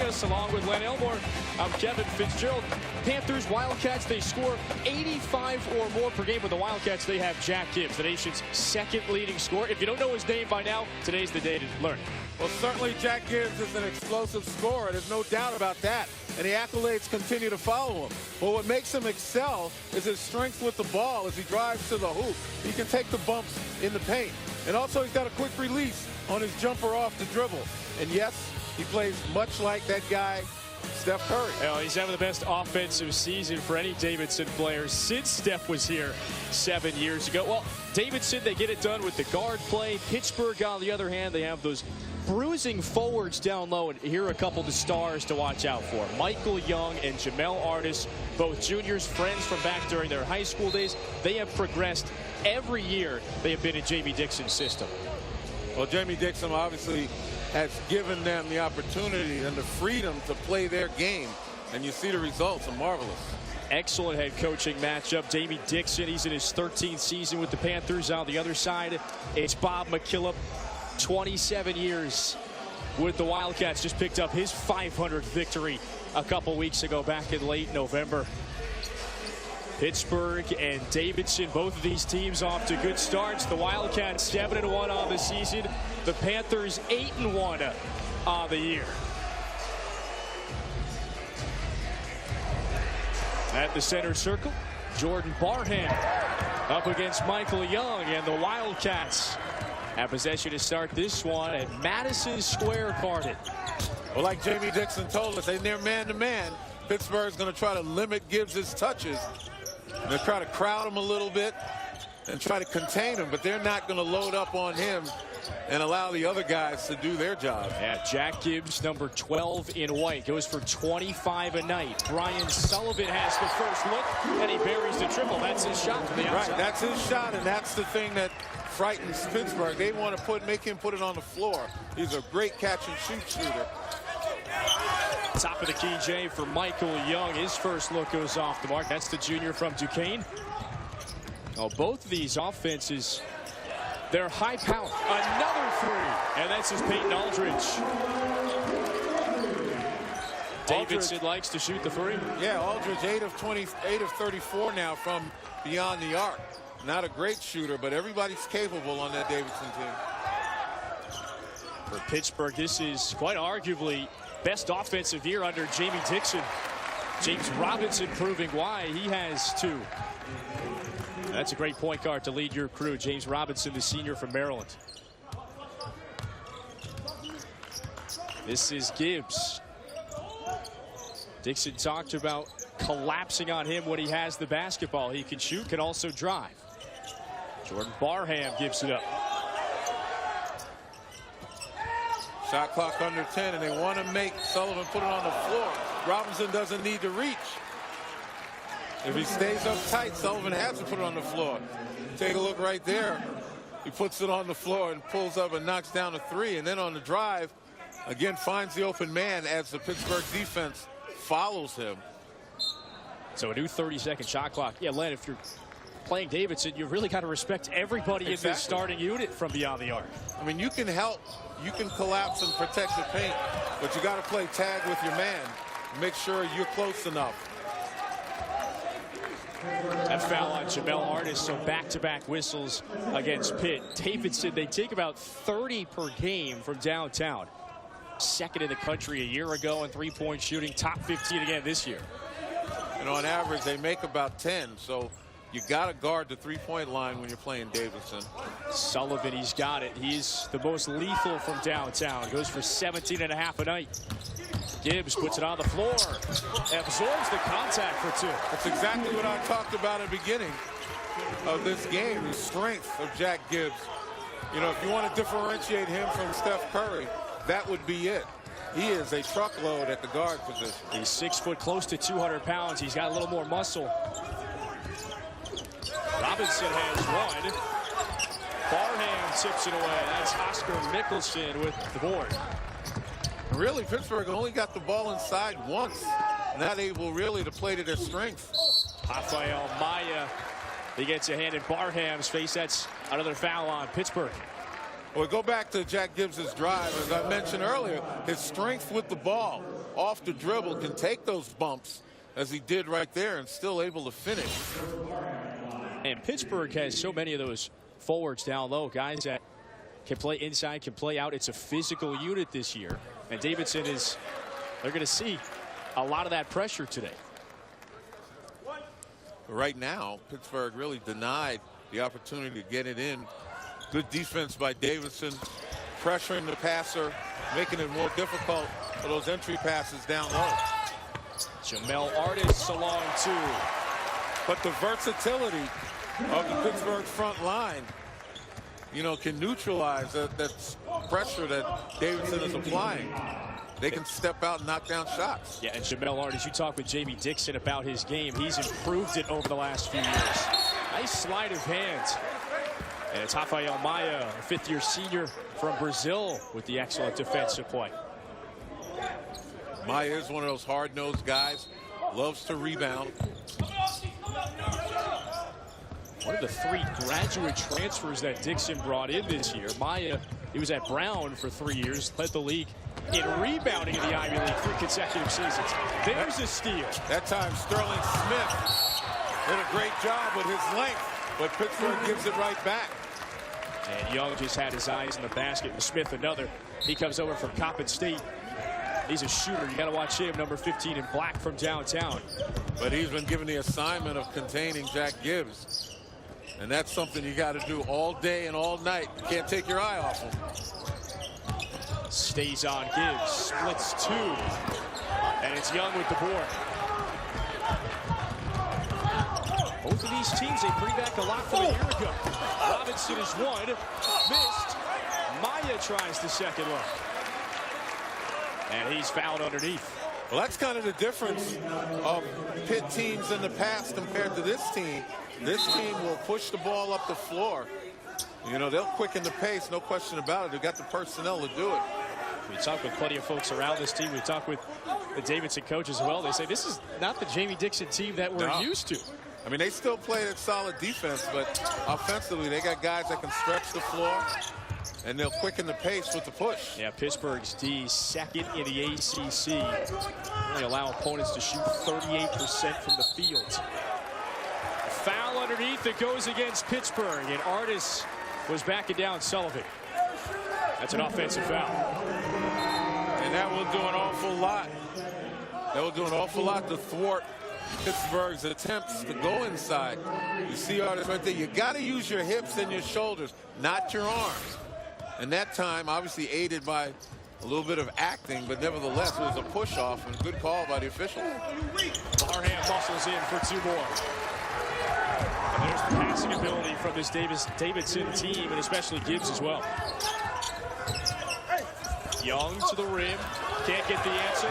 Morris along with Len Elmore. I'm Kevin Fitzgerald. Panthers, Wildcats, they score 85 or more per game. With the Wildcats, they have Jack Gibbs, the nation's second leading scorer. If you don't know his name by now, today's the day to learn. Well, certainly Jack Gibbs is an explosive scorer. There's no doubt about that. And the accolades continue to follow him. But what makes him excel is his strength with the ball as he drives to the hoop. He can take the bumps in the paint. And also he's got a quick release on his jumper off the dribble. And yes, he plays much like that guy, Steph Curry. Well, he's having the best offensive season for any Davidson player since Steph was here 7 years ago. Well, Davidson, they get it done with the guard play. Pittsburgh, on the other hand, they have those bruising forwards down low. And here are a couple of the stars to watch out for. Michael Young and Jamel Artis, both juniors, friends from back during their high school days. They have progressed every year they have been in Jamie Dixon's system. Well, Jamie Dixon obviously has given them the opportunity and the freedom to play their game. And you see the results are marvelous. Excellent head coaching matchup. Jamie Dixon, he's in his 13th season with the Panthers. On the other side, it's Bob McKillop, 27 years with the Wildcats. Just picked up his 500th victory a couple weeks ago back in late November. Pittsburgh and Davidson, both of these teams off to good starts. The Wildcats 7-1 on the season. The Panthers 8-1 on the year. At the center circle, Jordan Barham up against Michael Young, and the Wildcats have possession to start this one at Madison Square Garden. Well, like Jamie Dixon told us, in their man-to-man, Pittsburgh's going to try to limit Gibbs' touches. They'll try to crowd him a little bit and try to contain him, but they're not going to load up on him and allow the other guys to do their job. Yeah, Jack Gibbs, number 12 in white, goes for 25 a night. Brian Sullivan has the first look, and he buries the triple. That's his shot from the outside. Right, that's his shot, and that's the thing that frightens Pittsburgh. They want to make him put it on the floor. He's a great catch-and-shoot shooter. Top of the key, Jay, for Michael Young. His first look goes off the mark. That's the junior from Duquesne. Oh, both of these offenses, they're high power. Another three, and that's his Peyton Aldridge. Davidson likes to shoot the three. Yeah, Aldridge 8 of 34 now from beyond the arc. Not a great shooter, but everybody's capable on that Davidson team. For Pittsburgh, this is quite arguably best offensive year under Jamie Dixon. James Robinson proving why. He has 2. That's a great point guard to lead your crew. James Robinson, the senior from Maryland. This is Gibbs. Dixon talked about collapsing on him when he has the basketball. He can shoot, can also drive. Jordan Barham gives it up. Shot clock under 10, and they want to make Sullivan put it on the floor. Robinson doesn't need to reach. If he stays up tight, Sullivan has to put it on the floor. Take a look right there. He puts it on the floor and pulls up and knocks down a 3. And then on the drive, again, finds the open man as the Pittsburgh defense follows him. So a new 30-second shot clock. Yeah, Len, if you're playing Davidson, you really got to respect everybody in this starting unit from beyond the arc. I mean, you can help. You can collapse and protect the paint, but you got to play tag with your man. Make sure you're close enough. That foul on Jamel Artis, so back-to-back whistles against Pitt. Davidson, they take about 30 per game from downtown. Second in the country a year ago in three-point shooting, top 15 again this year. And on average, they make about 10, so you got to guard the three-point line when you're playing Davidson. Sullivan, he's got it. He's the most lethal from downtown. Goes for 17.5 a night. Gibbs puts it on the floor. Absorbs the contact for 2. That's exactly what I talked about at the beginning of this game, the strength of Jack Gibbs. You know, if you want to differentiate him from Steph Curry, that would be it. He is a truckload at the guard position. He's 6 foot, close to 200 pounds. He's got a little more muscle. Robinson has one. Barham tips it away. That's Oscar Mickelson with the board. Really, Pittsburgh only got the ball inside once. Not able really to play to their strength. Rafael Maya, he gets a hand in Barham's face. That's another foul on Pittsburgh. Well, go back to Jack Gibbs' drive. As I mentioned earlier, his strength with the ball off the dribble can take those bumps, as he did right there, and still able to finish. And Pittsburgh has so many of those forwards down low, guys that can play inside, can play out. It's a physical unit this year. And Davidson they're going to see a lot of that pressure today. Right now, Pittsburgh really denied the opportunity to get it in. Good defense by Davidson, pressuring the passer, making it more difficult for those entry passes down low. Jamel Artis along too. But the versatility of the Pittsburgh front line, can neutralize that pressure that Davidson is applying. They can step out and knock down shots. Yeah, and Jamel Artis, you talked with Jamie Dixon about his game. He's improved it over the last few years. Nice sleight of hand. And it's Rafael Maia, a fifth-year senior from Brazil, with the excellent defensive play. Maia is one of those hard-nosed guys, loves to rebound. One of the 3 graduate transfers that Dixon brought in this year. Maia, he was at Brown for 3 years, led the league in rebounding in the Ivy League 3 consecutive seasons. There's a steal. That time Sterling Smith did a great job with his length, but Pittsburgh gives it right back. And Young just had his eyes in the basket. And Smith another. He comes over from Coppin State. He's a shooter. You got to watch him, number 15 in black from downtown. But he's been given the assignment of containing Jack Gibbs. And that's something you got to do all day and all night. You can't take your eye off him. Stays on Gibbs, splits 2. And it's Young with the board. Both of these teams, they bring back a lot from a year ago. Robinson is one, missed. Maia tries the second one. And he's fouled underneath. Well, that's kind of the difference of Pitt teams in the past compared to this team. This team will push the ball up the floor. They'll quicken the pace, no question about it. They've got the personnel to do it. We talked with plenty of folks around this team. We talked with the Davidson coach as well. They say this is not the Jamie Dixon team that we're used to. I mean, they still play that solid defense, but offensively, they got guys that can stretch the floor, and they'll quicken the pace with the push. Yeah, Pittsburgh's D, second in the ACC. They allow opponents to shoot 38% from the field. Foul underneath that goes against Pittsburgh, and Artis was backing down Sullivan. That's an offensive foul. And that will do an awful lot. That will do an awful lot to thwart Pittsburgh's attempts to go inside. You see Artis right there. You got to use your hips and your shoulders, not your arms. And that time, obviously aided by a little bit of acting, but nevertheless, it was a push-off and a good call by the official. Barham muscles in for 2 more. And there's the passing ability from this Davidson team, and especially Gibbs as well. Young to the rim, can't get the answer,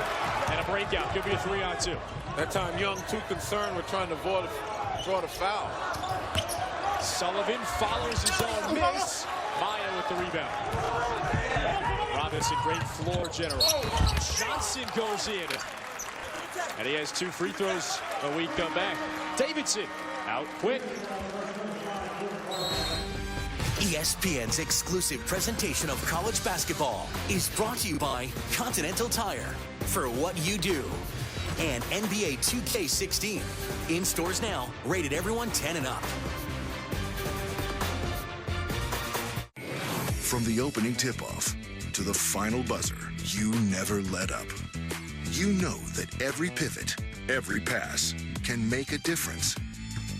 and a breakout. Could be a 3-on-2. That time Young too concerned with trying to draw the foul. Sullivan follows his own miss. Maia with the rebound. Robinson, great floor general. Johnson goes in. And he has 2 free throws when we come back. Davidson out quick. ESPN's exclusive presentation of college basketball is brought to you by Continental Tire. For what you do. And NBA 2K16. In stores now, rated everyone 10 and up. From the opening tip-off to the final buzzer, you never let up. You know that every pivot, every pass can make a difference.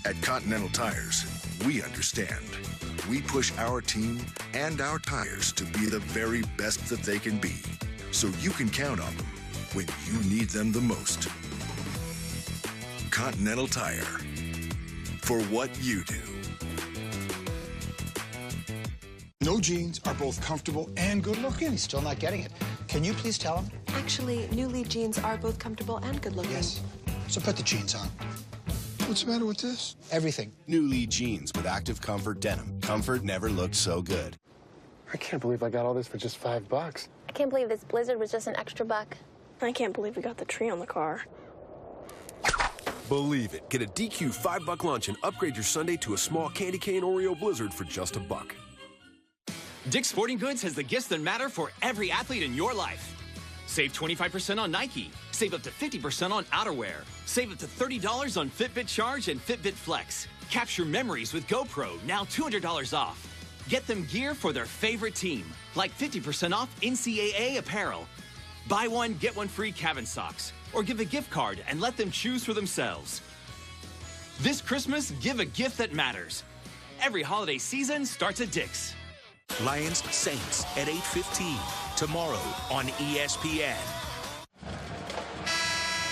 At Continental Tires, we understand. We push our team and our tires to be the very best that they can be, so you can count on them when you need them the most. Continental Tire. For what you do. No jeans are both comfortable and good looking. He's still not getting it. Can you please tell him? Actually, New Lead jeans are both comfortable and good looking. Yes. So put the jeans on. What's the matter with this? Everything. New Lead jeans with active comfort denim. Comfort never looked so good. I can't believe I got all this for just $5. I can't believe this blizzard was just an extra $1. I can't believe we got the tree on the car. Believe it. Get a DQ $5 lunch and upgrade your Sunday to a small candy cane Oreo Blizzard for just $1. Dick's Sporting Goods has the gifts that matter for every athlete in your life. Save 25% on Nike. Save up to 50% on outerwear. Save up to $30 on Fitbit Charge and Fitbit Flex. Capture memories with GoPro, now $200 off. Get them gear for their favorite team, like 50% off NCAA apparel. Buy one, get one free cabin socks. Or give a gift card and let them choose for themselves. This Christmas, give a gift that matters. Every holiday season starts at Dick's. Lions Saints at 8:15 tomorrow on ESPN.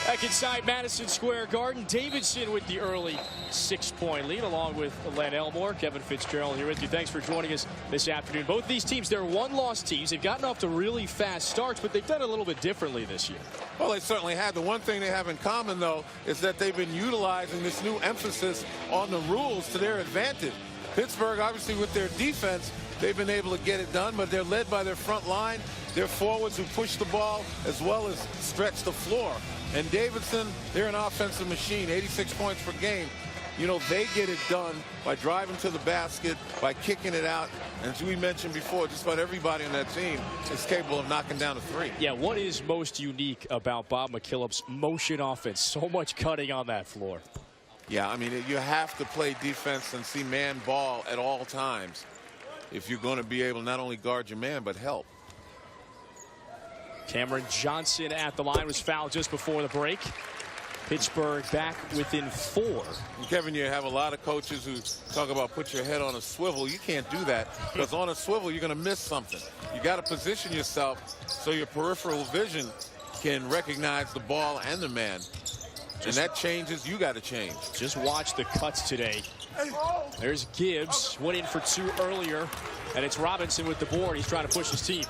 Back inside Madison Square Garden, Davidson with the early 6-point lead, along with Len Elmore. Kevin Fitzgerald here with you. Thanks for joining us this afternoon. Both of these teams, they're one-loss teams. They've gotten off to really fast starts, but they've done it a little bit differently this year. Well, they certainly had. The one thing they have in common, though, is that they've been utilizing this new emphasis on the rules to their advantage. Pittsburgh, obviously, with their defense, they've been able to get it done, but they're led by their front line, their forwards who push the ball as well as stretch the floor. And Davidson, they're an offensive machine, 86 points per game. You know, they get it done by driving to the basket, by kicking it out. And as we mentioned before, just about everybody on that team is capable of knocking down a three. Yeah, what is most unique about Bob McKillop's motion offense? So much cutting on that floor. Yeah, I mean, you have to play defense and see man ball at all times if you're going to be able to not only guard your man, but help. Cameron Johnson at the line was fouled just before the break. Pittsburgh back within 4. And Kevin, you have a lot of coaches who talk about put your head on a swivel. You can't do that because on a swivel, you're going to miss something. You got to position yourself so your peripheral vision can recognize the ball and the man. And that changes, you got to change. Just watch the cuts today. There's Gibbs, went in for 2 earlier, and it's Robinson with the board. He's trying to push his team.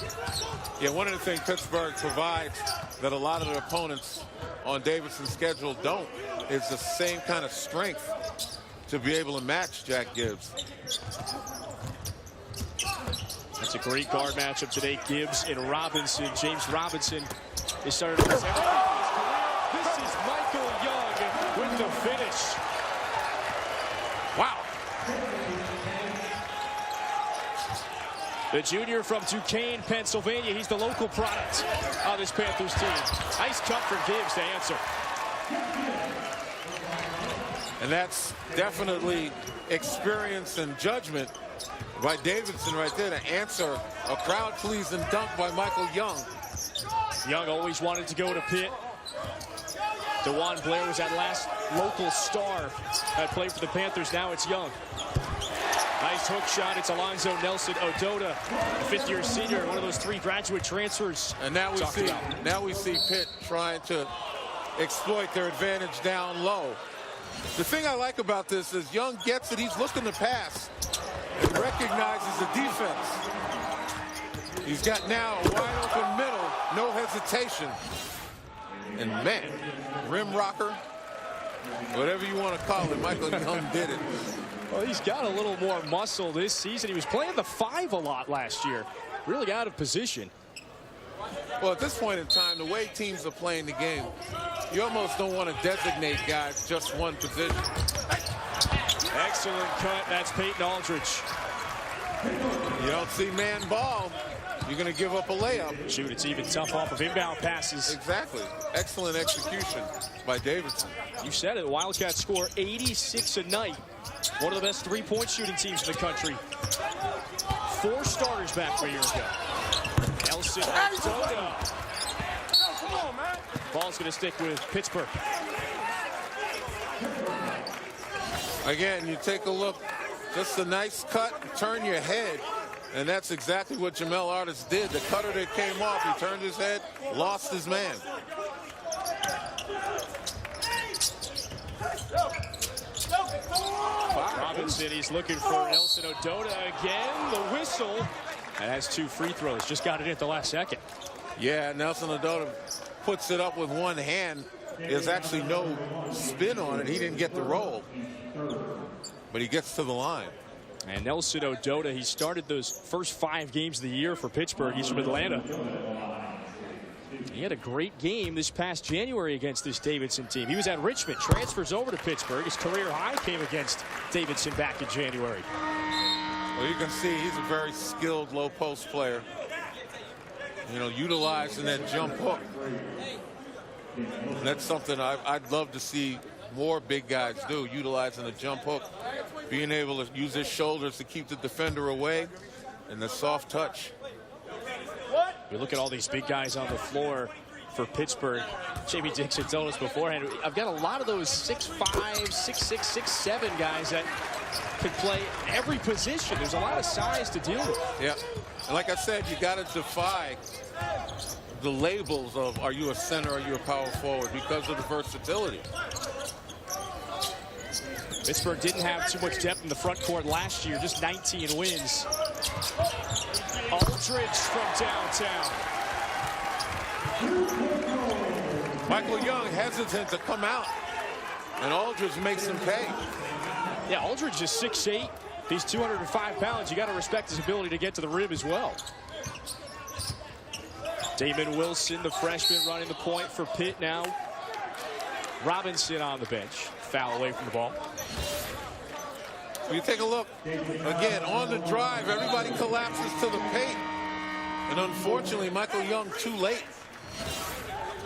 Yeah, one of the things Pittsburgh provides that a lot of their opponents on Davidson's schedule don't is the same kind of strength to be able to match Jack Gibbs. That's a great guard matchup today. Gibbs and Robinson. James Robinson is starting to say, this is Michael Young with the finish. Wow. The junior from Duquesne, Pennsylvania. He's the local product on this Panthers team. Nice cut from Gibbs to answer. And that's definitely experience and judgment by Davidson right there to answer a crowd-pleasing dunk by Michael Young. Young always wanted to go to Pitt. DeJuan Blair was that last local star that played for the Panthers. Now it's Young. Nice hook shot. It's Alonzo Nelson Ododa, a 5th-year senior, one of those 3 graduate transfers. And now we see Pitt trying to exploit their advantage down low. The thing I like about this is Young gets it. He's looking to pass and recognizes the defense. He's got now a wide open middle, no hesitation. And man, rim rocker, whatever you want to call it, Michael Young did it. Well, he's got a little more muscle this season. He was playing the 5 a lot last year. Really out of position. Well, at this point in time, the way teams are playing the game, you almost don't want to designate guys just one position. Excellent cut. That's Peyton Aldridge. You don't see man ball, you're going to give up a layup. Shoot, it's even tough off of inbound passes. Exactly. Excellent execution by Davidson. You said it. Wildcats score 86 a night. One of the best 3-point shooting teams in the country. 4 starters back a year ago. Nelson Ododa. Come on, man. Ball's going to stick with Pittsburgh. Again, you take a look. Just a nice cut. Turn your head. And that's exactly what Jamel Artis did. The cutter that came off, he turned his head, lost his man. Robinson, he's looking for Nelson Ododa again. The whistle. And has 2 free throws. Just got it at the last second. Yeah, Nelson Ododa puts it up with one hand. There's actually no spin on it. He didn't get the roll. But he gets to the line. And Nelson Ododa, he started those first 5 games of the year for Pittsburgh. He's from Atlanta. He had a great game this past January against this Davidson team. He was at Richmond, transfers over to Pittsburgh. His career high came against Davidson back in January. Well, you can see he's a very skilled low post player. You know, utilizing that jump hook. And that's something I'd love to see more big guys do, utilizing the jump hook, being able to use his shoulders to keep the defender away, and the soft touch. You look at all these big guys on the floor for Pittsburgh. Jamie Dixon told us beforehand, I've got a lot of those 6'5", 6'6", 6'7" guys that can play every position. There's a lot of size to deal with. Yeah, and like I said, you got to defy the labels of are you a center, are you a power forward, because of the versatility. Pittsburgh didn't have too much depth in the front court last year, just 19 wins. Aldridge from downtown. Michael Young hesitant to come out, and Aldridge makes him pay. Yeah, Aldridge is 6'8". He's 205 pounds. You got to respect his ability to get to the rim as well. Damon Wilson, the freshman, running the point for Pitt now. Robinson on the bench. Foul away from the ball. When you take a look, again, on the drive, everybody collapses to the paint. And unfortunately, Michael Young too late.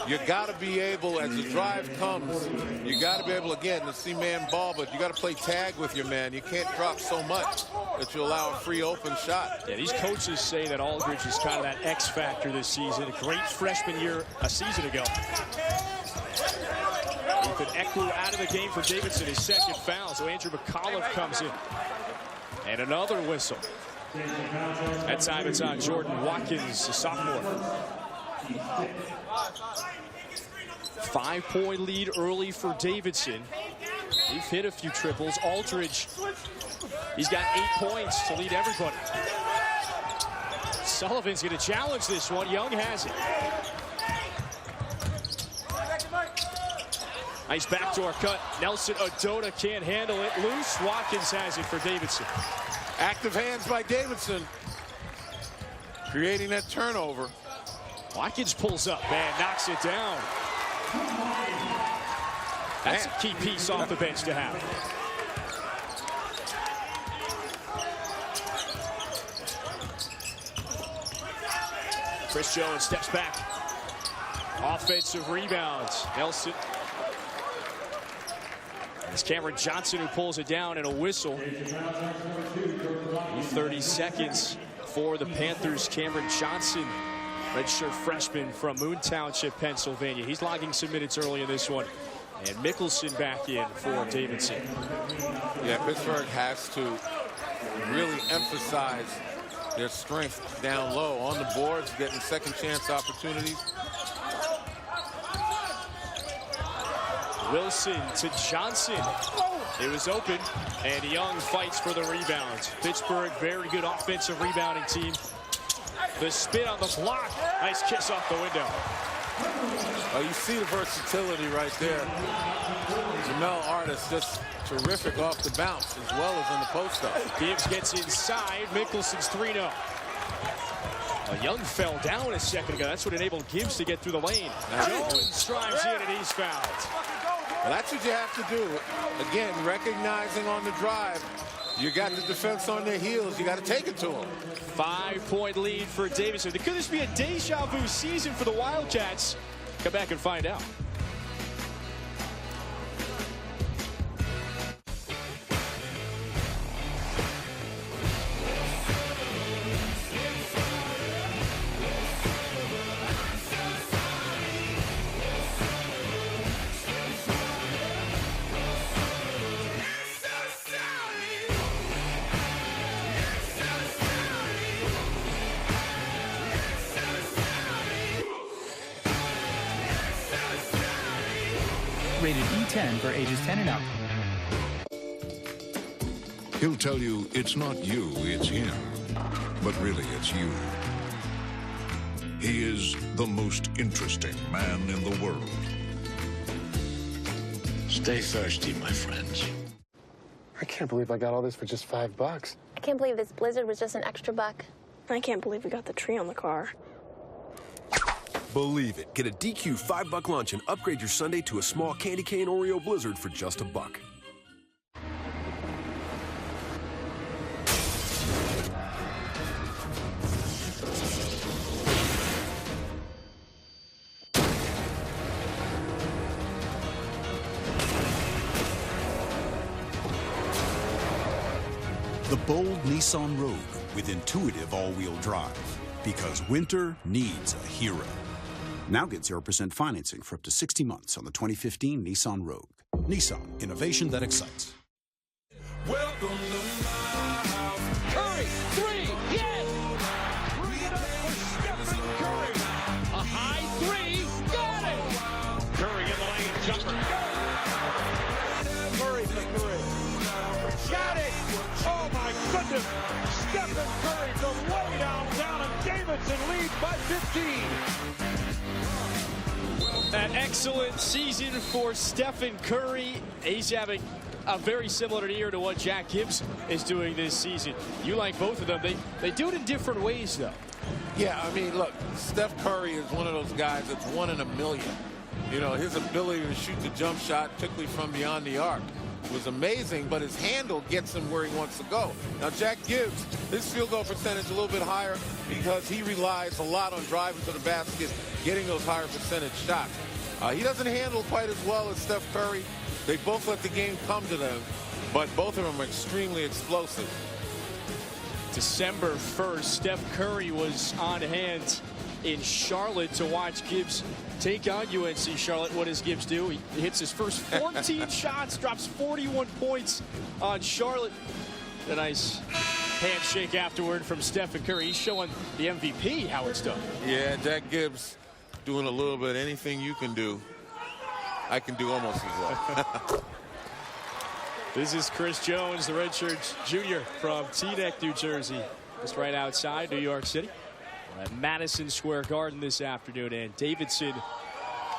You got to be able, as the drive comes, you got to be able, again, to see man ball, but you got to play tag with your man. You can't drop so much that you allow a free open shot. Yeah, these coaches say that Aldridge is kind of that X factor this season. A great freshman year a season ago. Ethan Ekwu out of the game for Davidson, his second foul. So Andrew McAuliffe comes in. And another whistle. That time it's on Jordan Watkins, a sophomore. 5-point lead early for Davidson. We've hit a few triples. Aldridge, he's got 8 points to lead everybody. Sullivan's going to challenge this one. Young has it. Nice backdoor cut. Nelson Odota can't handle it. Loose. Watkins has it for Davidson. Active hands by Davidson, creating that turnover. Watkins pulls up and knocks it down. That's a key piece off the bench to have. Chris Jones steps back. Offensive rebounds. Nelson. It's Cameron Johnson who pulls it down, and a whistle. 30 seconds for the Panthers. Cameron Johnson, redshirt freshman from Moon Township, Pennsylvania. He's logging some minutes early in this one. And Mickelson back in for Davidson. Yeah, Pittsburgh has to really emphasize their strength down low on the boards, getting second chance opportunities. Wilson to Johnson. It was open, and Young fights for the rebounds. Pittsburgh, very good offensive rebounding team. The spin on the block. Nice kiss off the window. Oh, you see the versatility right there. Jamel Artis just terrific off the bounce as well as in the post-up. Gibbs gets inside. Mickelson's 3-0. Young fell down a second ago. That's what enabled Gibbs to get through the lane. Jones drives in, and he's fouled. Well, that's what you have to do. Again, recognizing on the drive, you got the defense on their heels. You got to take it to them. 5-point lead for Davidson. Could this be a deja vu season for the Wildcats? Come back and find out. Rated E10 for ages 10 and up. He'll tell you it's not you, it's him. But really, it's you. He is the most interesting man in the world. Stay thirsty, my friends. I can't believe I got all this for just $5. I can't believe this blizzard was just an extra buck. I can't believe we got the tree on the car. Believe it. Get a DQ $5 lunch and upgrade your Sunday to a small candy cane Oreo Blizzard for just $1. The bold Nissan Rogue with intuitive all-wheel drive. Because winter needs a hero. Now get 0% financing for up to 60 months on the 2015 Nissan Rogue. Nissan, innovation that excites. Welcome to my house. Curry, three, yes! Bring it up for Stephen Curry. A high three, got it! Curry in the lane, jumper. Curry for three. Got it! Oh my goodness! Stephen Curry from way downtown, and Davidson leads by 15. An excellent season for Stephen Curry. He's having a very similar year to what Jack Gibbs is doing this season. You like both of them. They do it in different ways, though. Yeah, I mean, look, Steph Curry is one of those guys that's 1 in a million. You know, his ability to shoot the jump shot, particularly from beyond the arc, was amazing, but his handle gets him where he wants to go. Now, Jack Gibbs, his field goal percentage a little bit higher because he relies a lot on driving to the basket, getting those higher percentage shots. He doesn't handle quite as well as Steph Curry. They both let the game come to them, but both of them are extremely explosive. December 1st, Steph Curry was on hand in Charlotte to watch Gibbs take on UNC Charlotte. What does Gibbs do? He hits his first 14 shots, drops 41 points on Charlotte. A nice handshake afterward from Stephen Curry. He's showing the MVP how it's done. Yeah, Jack Gibbs doing a little bit. Anything you can do, I can do almost as well. This is Chris Jones, the redshirt junior from Teaneck, New Jersey. Just right outside New York City. At Madison Square Garden this afternoon. And Davidson,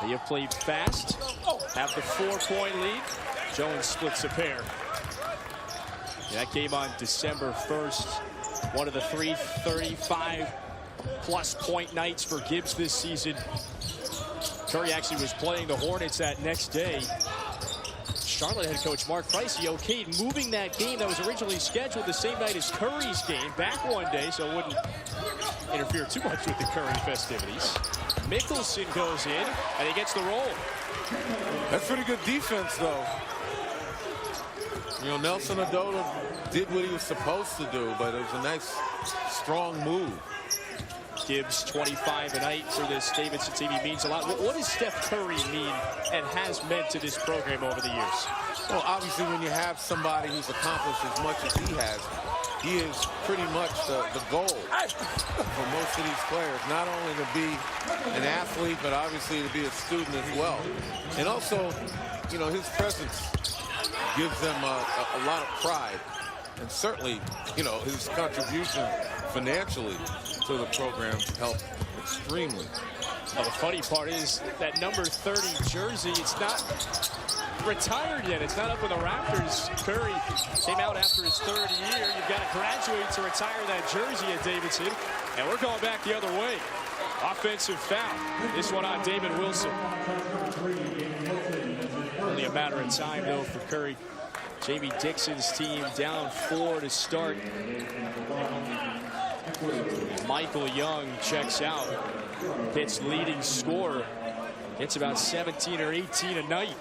they have played fast, have the 4-point lead. Jones splits a pair. That game on December 1st. One of the 335-plus point nights for Gibbs this season. Curry actually was playing the Hornets that next day. Charlotte head coach Mark Price, he okayed moving that game that was originally scheduled the same night as Curry's game back one day, so it wouldn't interfere too much with the Curry festivities. Mickelson goes in, and he gets the roll. That's pretty good defense, though. You know, Nelson Adota did what he was supposed to do, but it was a nice, strong move. Gibbs 25 a night for this Davidson team. He means a lot. What does Steph Curry mean and has meant to this program over the years? Well, obviously, when you have somebody who's accomplished as much as he has, he is pretty much the goal for most of these players. Not only to be an athlete, but obviously to be a student as well. And also, you know, his presence gives them a lot of pride. And certainly, you know, his contribution financially to the program helped extremely. Well, the funny part is that number 30 jersey, it's not retired yet. It's not up with the Raptors. Curry came out after his third year. You've got to graduate to retire that jersey at Davidson. And we're going back the other way. Offensive foul. This one on David Wilson. Only a matter of time, though, for Curry. Jamie Dixon's team down 4 to start. Michael Young checks out. Pitt's leading scorer. It's about 17 or 18 a night.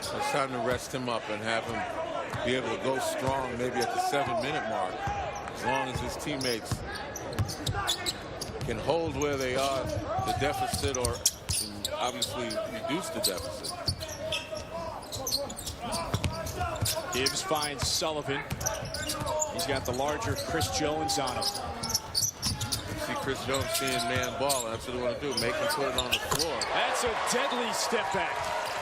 So it's time to rest him up and have him be able to go strong maybe at the 7-minute mark. As long as his teammates can hold where they are, the deficit, or can obviously reduce the deficit. Gibbs finds Sullivan. He's got the larger Chris Jones on him. See Chris Jones seeing man ball. That's what they want to do. Make him put it on the floor. That's a deadly step back.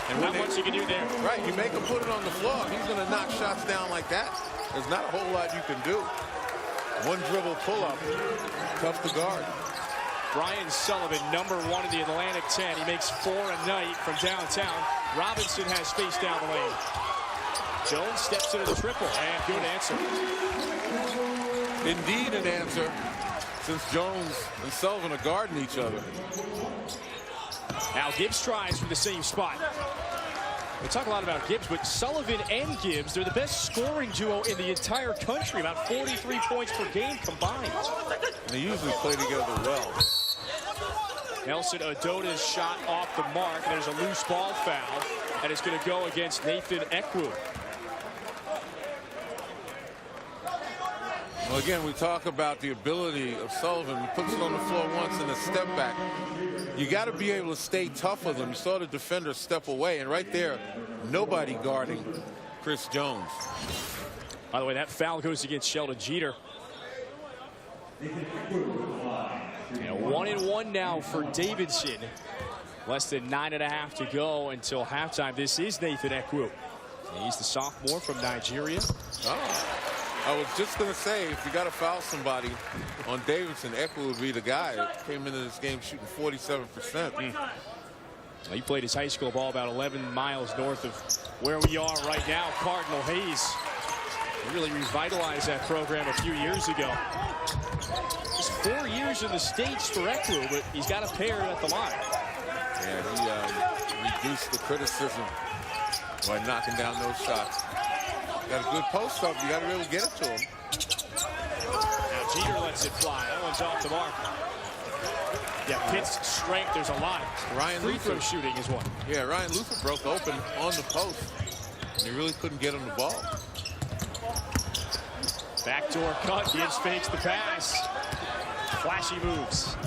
And not much you can do there. Right, you make him put it on the floor. He's going to knock shots down like that. There's not a whole lot you can do. One dribble pull-up. Tough to guard. Brian Sullivan, number 1 in the Atlantic 10. He makes 4 a night from downtown. Robinson has space down the lane. Jones steps into the triple, and good answer. Indeed an answer, since Jones and Sullivan are guarding each other. Now Gibbs tries from the same spot. We talk a lot about Gibbs, but Sullivan and Gibbs, they're the best scoring duo in the entire country, about 43 points per game combined. And they usually play together well. Nelson Adota's shot off the mark. There's a loose ball foul, and it's going to go against Nathan Eckwood. Well, again, we talk about the ability of Sullivan. He puts it on the floor once in a step back. You got to be able to stay tough with him. You saw the defender step away, and right there, nobody guarding Chris Jones. By the way, that foul goes against Sheldon Jeter. And 1-1 now for Davidson. Less than 9.5 to go until halftime. This is Nathan Ekwu. He's the sophomore from Nigeria. Oh, I was just going to say, if you got to foul somebody on Davidson, Ekwu would be the guy that came into this game shooting 47%. He played his high school ball about 11 miles north of where we are right now. Cardinal Hayes really revitalized that program a few years ago. Just 4 years in the States for Ekwu, but he's got a pair at the line. Yeah, he reduced the criticism by knocking down those shots. Got a good post up. You got to be able to get it to him. Now Jeter lets it fly. That one's off the mark. Yeah, Pitt's strength, there's a lot. Ryan Free Luther throw shooting is one. Yeah, Ryan Luther broke open on the post. And he really couldn't get him the ball. Backdoor cut. Gibbs fakes the pass. Flashy moves.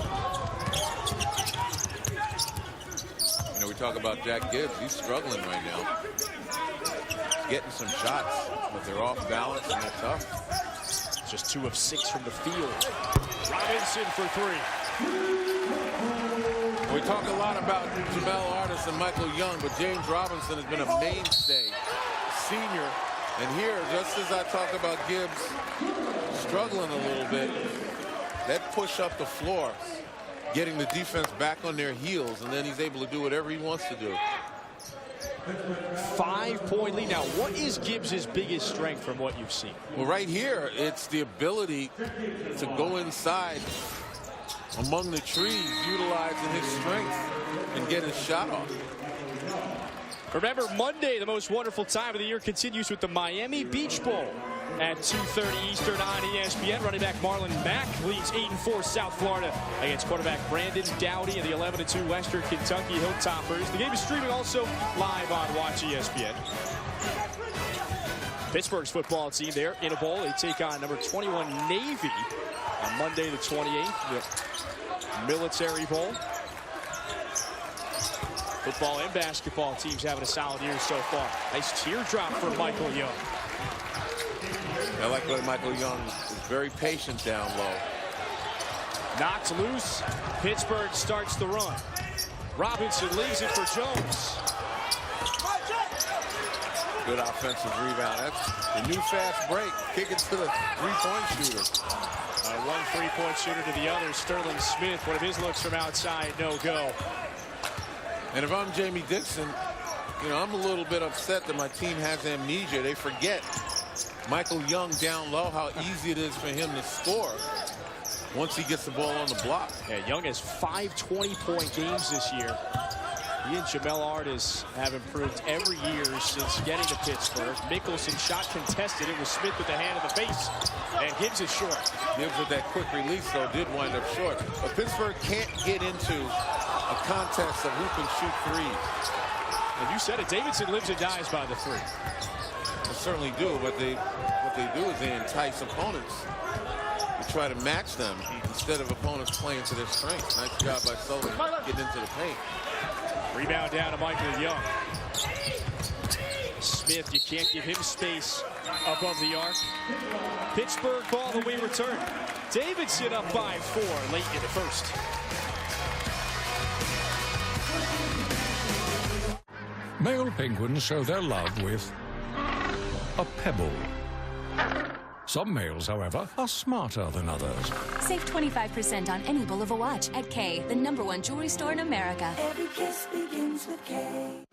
You know, we talk about Jack Gibbs. He's struggling right now. He's getting some shots, but they're off balance and they're tough. Just 2 of 6 from the field. Robinson for 3. We talk a lot about Jamel Artis and Michael Young, but James Robinson has been a mainstay, senior. And here, just as I talk about Gibbs struggling a little bit, that push up the floor, getting the defense back on their heels, and then he's able to do whatever he wants to do. 5-point lead. Now, what is Gibbs' biggest strength from what you've seen? Well, right here, it's the ability to go inside among the trees, utilizing his strength and get his shot off. Remember, Monday, the most wonderful time of the year, continues with the Miami Beach Bowl at 2:30 Eastern on ESPN. Running back Marlon Mack leads 8-4 South Florida against quarterback Brandon Dowdy and the 11-2 Western Kentucky Hilltoppers. The game is streaming also live on Watch ESPN. Pittsburgh's football team there in a bowl. They take on number 21 Navy on Monday the 28th. The Military Bowl. Football and basketball teams having a solid year so far. Nice teardrop for Michael Young. I like what Michael Young is very patient down low. Knocked loose. Pittsburgh starts the run. Robinson leaves it for Jones. Good offensive rebound. That's the new fast break. Kick it to the three-point shooter. One three-point shooter to the other. Sterling Smith, one of his looks from outside, no go. And if I'm Jamie Dixon, you know, I'm a little bit upset that my team has amnesia. They forget Michael Young down low, how easy it is for him to score once he gets the ball on the block. Yeah, Young has 5 20-point games this year. He and Jamel Artis have improved every year since getting to Pittsburgh. Mickelson shot contested. It was Smith with the hand in the face, and Gibbs is short. Gibbs with that quick release, though, did wind up short. But Pittsburgh can't get into a contest of who can shoot threes. And you said it, Davidson lives and dies by the 3. They certainly do, but what they do is they entice opponents to try to match them instead of opponents playing to their strengths. Nice job by Sullivan getting into the paint. Rebound down to Michael Young. Smith, you can't give him space above the arc. Pittsburgh ball when we return. Davidson up by 4 late in the first. Male penguins show their love with a pebble. Some males, however, are smarter than others. Save 25% on any Bulova watch at Kay, the #1 jewelry store in America. Every kiss begins with Kay.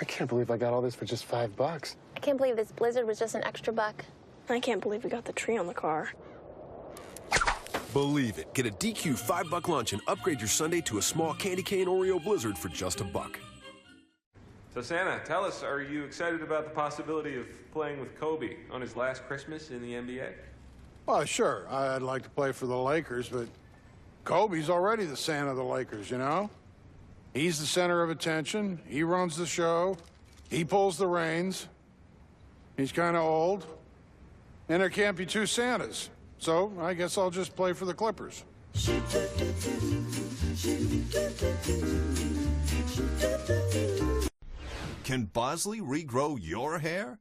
I can't believe I got all this for just $5. I can't believe this blizzard was just an extra buck. I can't believe we got the tree on the car. Believe it. Get a DQ $5 lunch and upgrade your Sunday to a small candy cane Oreo Blizzard for just $1. So Santa, tell us, are you excited about the possibility of playing with Kobe on his last Christmas in the NBA? Well, sure. I'd like to play for the Lakers, but Kobe's already the Santa of the Lakers, you know? He's the center of attention. He runs the show. He pulls the reins. He's kind of old. And there can't be 2 Santas. So I guess I'll just play for the Clippers. Can Bosley regrow your hair?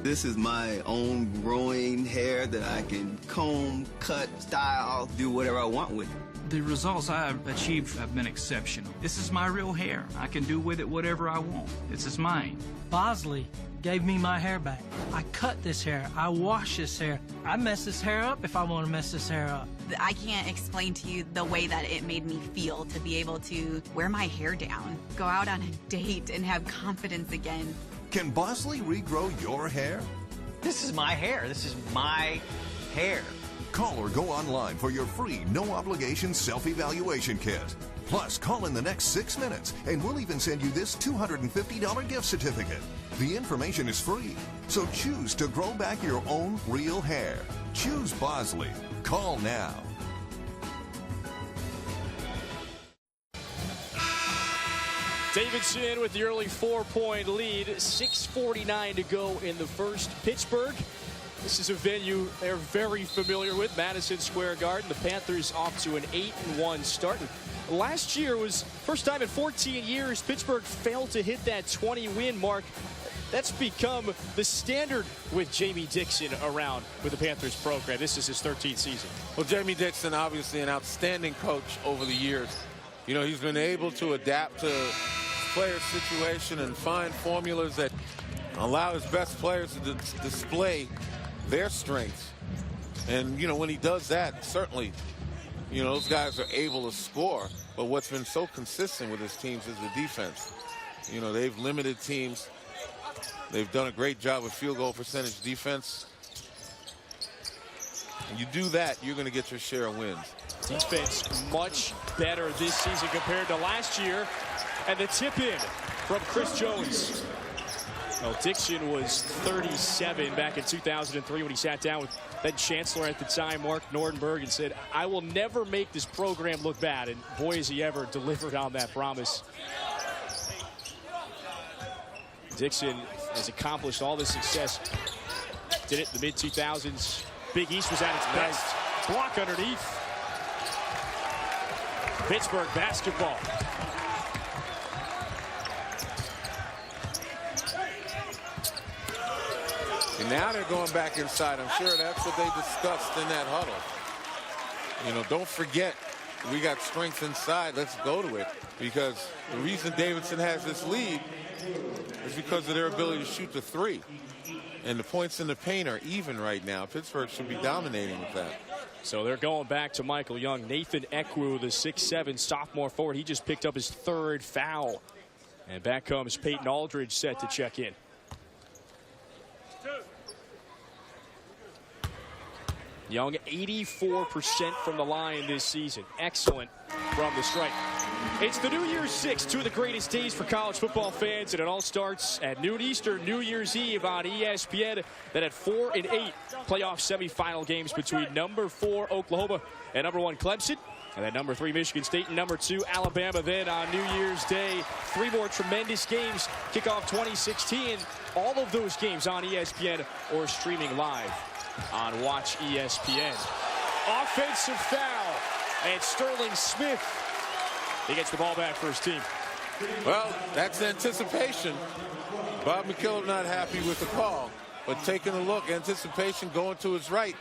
This is my own growing hair that I can comb, cut, style, do whatever I want with it. The results I've achieved have been exceptional. This is my real hair. I can do with it whatever I want. This is mine. Bosley gave me my hair back. I cut this hair. I wash this hair. I mess this hair up if I want to mess this hair up. I can't explain to you the way that it made me feel to be able to wear my hair down, go out on a date, and have confidence again. Can Bosley regrow your hair? This is my hair. This is my hair. Call or go online for your free, no-obligation self-evaluation kit. Plus, call in the next 6 minutes, and we'll even send you this $250 gift certificate. The information is free, so choose to grow back your own real hair. Choose Bosley. Call now. Davidson with the early 4-point lead. 6:49 to go in the first. Pittsburgh. This is a venue they're very familiar with, Madison Square Garden. The Panthers off to an 8-1 start. And last year was first time in 14 years Pittsburgh failed to hit that 20-win mark. That's become the standard with Jamie Dixon around with the Panthers program. This is his 13th season. Well, Jamie Dixon, obviously an outstanding coach over the years. You know, he's been able to adapt to player situation and find formulas that allow his best players to display their strengths. And, you know, when he does that, certainly, you know, those guys are able to score. But what's been so consistent with his teams is the defense. You know, they've limited teams. They've done a great job with field goal percentage defense. And you do that, you're going to get your share of wins. Defense much better this season compared to last year. And the tip in from Chris Jones. Well, Dixon was 37 back in 2003 when he sat down with then Chancellor at the time, Mark Nordenberg, and said, I will never make this program look bad. And boy, has he ever delivered on that promise. Dixon has accomplished all this success. Did it in the mid-2000s. Big East was at its best. Block underneath. Pittsburgh basketball. And now they're going back inside. I'm sure that's what they discussed in that huddle. You know, don't forget, we got strength inside. Let's go to it. Because the reason Davidson has this lead is because of their ability to shoot the three. And the points in the paint are even right now. Pittsburgh should be dominating with that. So they're going back to Michael Young. Nathan Ekwu, the 6'7" sophomore forward. He just picked up his third foul. And back comes Peyton Aldridge set to check in. Young, 84% from the line this season. Excellent from the stripe. It's the New Year's Six, two of the greatest days for college football fans, and it all starts at noon Eastern, New Year's Eve on ESPN. Then at 4 and 8, playoff semifinal games between number 4 Oklahoma and number 1 Clemson. And then number 3 Michigan State and number 2 Alabama. Then on New Year's Day, 3 more tremendous games. Kickoff 2016. All of those games on ESPN or streaming live on Watch ESPN. Offensive foul, and Sterling Smith, he gets the ball back for his team. Well, that's anticipation. Bob McKillop not happy with the call, but taking a look, anticipation going to his right.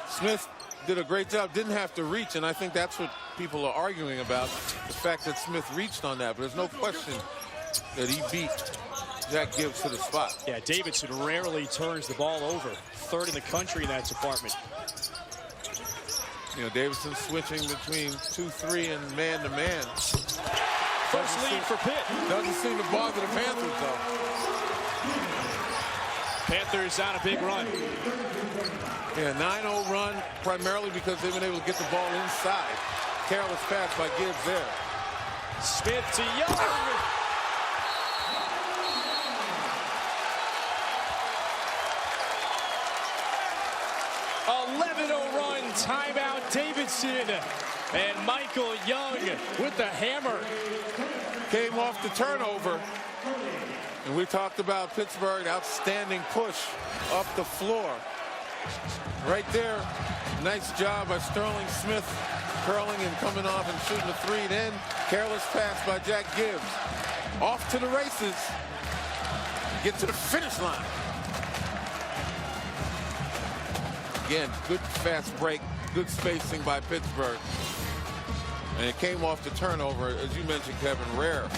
Smith did a great job, didn't have to reach, and I think that's what people are arguing about, the fact that Smith reached on that, but there's no question that he beat Jack Gibbs to the spot. Yeah, Davidson rarely turns the ball over. 3rd in the country in that department. You know, Davidson switching between 2-3 and man-to-man. First lead for Pitt. Doesn't seem to bother the Panthers, though. Panthers on a big run. Yeah, 9-0 run, primarily because they've been able to get the ball inside. Careless pass by Gibbs there. Smith to Young. Timeout Davidson, and Michael Young with the hammer. Came off the turnover, And we talked about Pittsburgh, outstanding push up the floor. Right there, nice job by Sterling Smith, curling and coming off and shooting a three. Then careless pass by Jack Gibbs. Off to the races. Get to the finish line. Again, good fast break, good spacing by Pittsburgh. And it came off the turnover. As you mentioned, Kevin, rare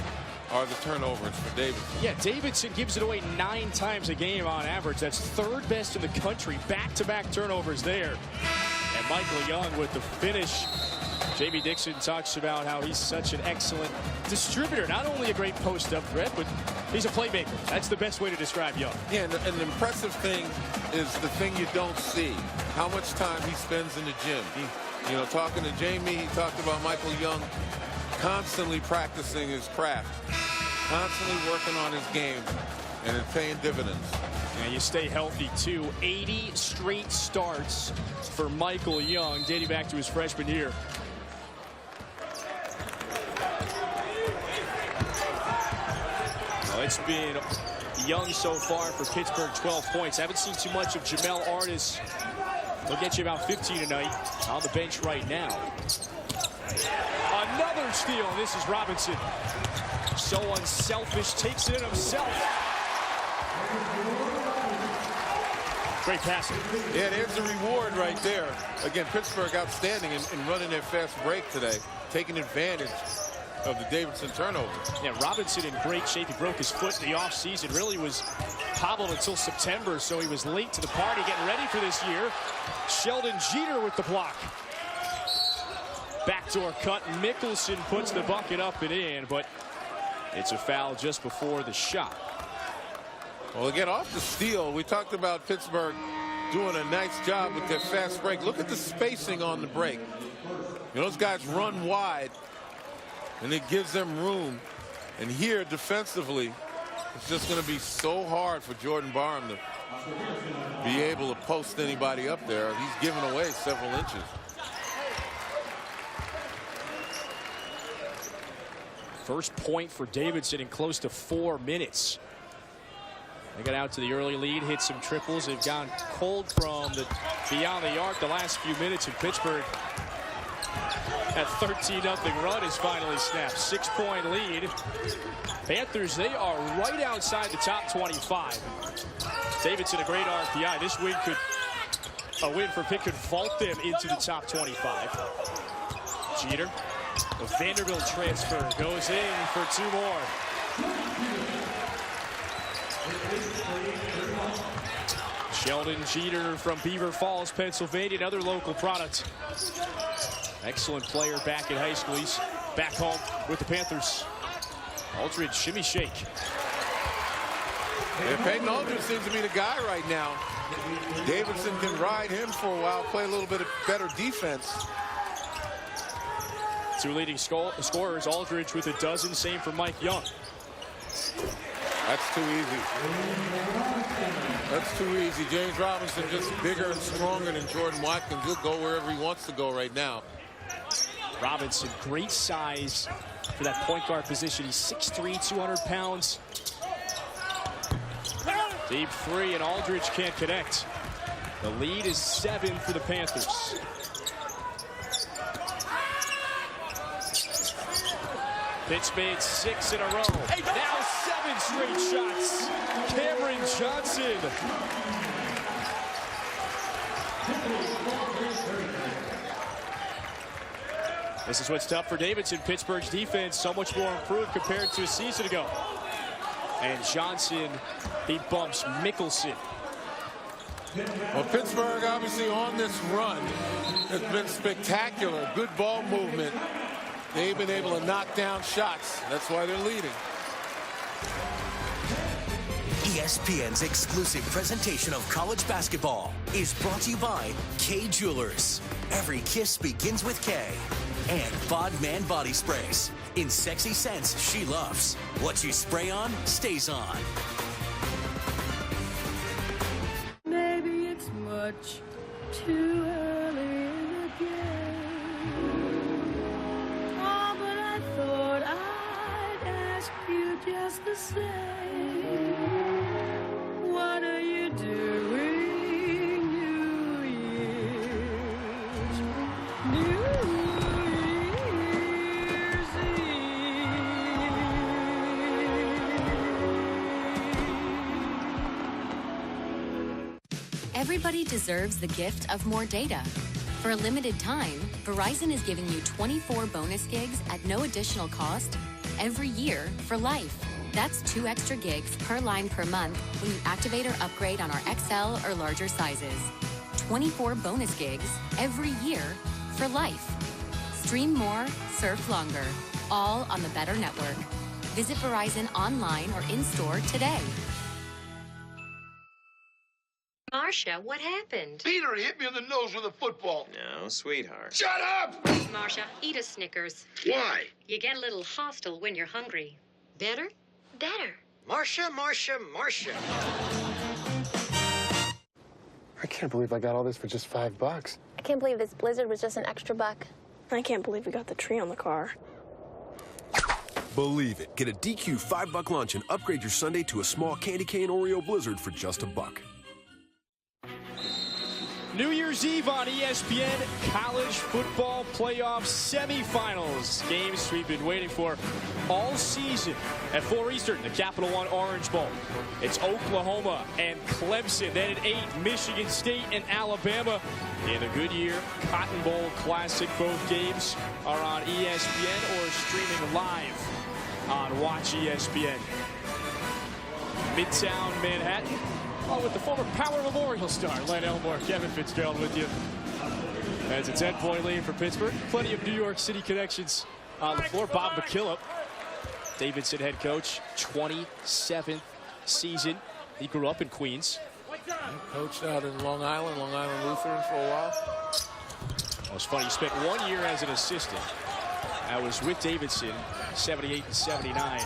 are the turnovers for Davidson. Yeah, Davidson gives it away 9 times a game on average. That's 3rd best in the country. Back-to-back turnovers there. And Michael Young with the finish. Jamie Dixon talks about how he's such an excellent distributor. Not only a great post-up threat, but he's a playmaker. That's the best way to describe Young. Yeah, and the impressive thing is the thing you don't see. How much time he spends in the gym. You know, talking to Jamie, he talked about Michael Young constantly practicing his craft, constantly working on his game, and it's paying dividends. And you stay healthy, too. 80 straight starts for Michael Young, dating back to his freshman year. Well, it's been Young so far for Pittsburgh, 12 points. Haven't seen too much of Jamel Artis. He'll get you about 15 tonight on the bench right now. Another steal, and this is Robinson. So unselfish, takes it in himself. Great passing. Yeah, there's the reward right there. Again, Pittsburgh outstanding in running their fast break today, taking advantage of the Davidson turnover. Yeah, Robinson in great shape. He broke his foot in the offseason. Really was hobbled until September, so he was late to the party, getting ready for this year. Sheldon Jeter with the block. Backdoor cut. Mickelson puts the bucket up and in, but it's a foul just before the shot. Well, again, off the steal, we talked about Pittsburgh doing a nice job with their fast break. Look at the spacing on the break. You know, those guys run wide, and it gives them room. And here, defensively, it's just going to be so hard for Jordan Barham to be able to post anybody up there. He's given away several inches. First point for Davidson in close to 4 minutes. They got out to the early lead, hit some triples. They've gone cold from the beyond the arc the last few minutes, and Pittsburgh, that 13-0 run is finally snapped. 6-point lead. Panthers, they are right outside the top 25. Davidson, a great RPI. This win a win for Pitt could vault them into the top 25. Jeter, the Vanderbilt transfer, goes in for 2 more. Sheldon Jeter from Beaver Falls, Pennsylvania, another local product. Excellent player back in high school. He's back home with the Panthers. Aldridge, shimmy shake. Yeah, Peyton Aldridge seems to be the guy right now. Davidson can ride him for a while, play a little bit of better defense. 2 leading scorers, Aldridge with a dozen, same for Mike Young. That's too easy. That's too easy. James Robinson just bigger and stronger than Jordan Watkins. He'll go wherever he wants to go right now. Robinson, great size for that point guard position. He's 6'3", 200 pounds. Deep 3, and Aldridge can't connect. The lead is 7 for the Panthers. Pitt's made 6 in a row. Now 7 straight shots. Cameron Johnson. This is what's tough for Davidson. Pittsburgh's defense so much more improved compared to a season ago. And Johnson, he bumps Mickelson. Well, Pittsburgh obviously on this run has been spectacular. Good ball movement. They've been able to knock down shots. That's why they're leading. ESPN's exclusive presentation of college basketball is brought to you by K Jewelers. Every kiss begins with K. And Bodman Body Sprays. In sexy scents she loves. What you spray on stays on. Maybe it's much too early in the game. Oh, but I thought I'd ask you just the same. Everybody deserves the gift of more data. For a limited time, Verizon is giving you 24 bonus gigs at no additional cost every year for life. That's 2 extra gigs per line per month when you activate or upgrade on our XL or larger sizes. 24 bonus gigs every year for life. Stream more, surf longer, all on the better network. Visit Verizon online or in-store today. Marcia, what happened? Peter hit me in the nose with a football. No, sweetheart. Shut up! Marcia, eat a Snickers. Why? You get a little hostile when you're hungry. Better? Better. Marcia, Marcia, Marcia. I can't believe I got all this for just $5. I can't believe this blizzard was just an extra buck. I can't believe we got the tree on the car. Believe it. Get a DQ $5 lunch and upgrade your Sunday to a small candy cane Oreo Blizzard for just $1. New Year's Eve on ESPN, college football playoff semifinals. Games we've been waiting for all season. At 4 Eastern, the Capital One Orange Bowl. It's Oklahoma and Clemson. Then at 8, Michigan State and Alabama. In the Goodyear Cotton Bowl Classic, both games are on ESPN or streaming live on Watch ESPN. Midtown Manhattan. Oh, with the former Power Memorial star, Len Elmore, Kevin Fitzgerald with you. That's a 10-point lead for Pittsburgh. Plenty of New York City connections on the floor. Bob McKillop, Davidson head coach, 27th season. He grew up in Queens. He coached out in Long Island Lutheran for a while. It was funny, he spent 1 year as an assistant. I was with Davidson, 78 and 79.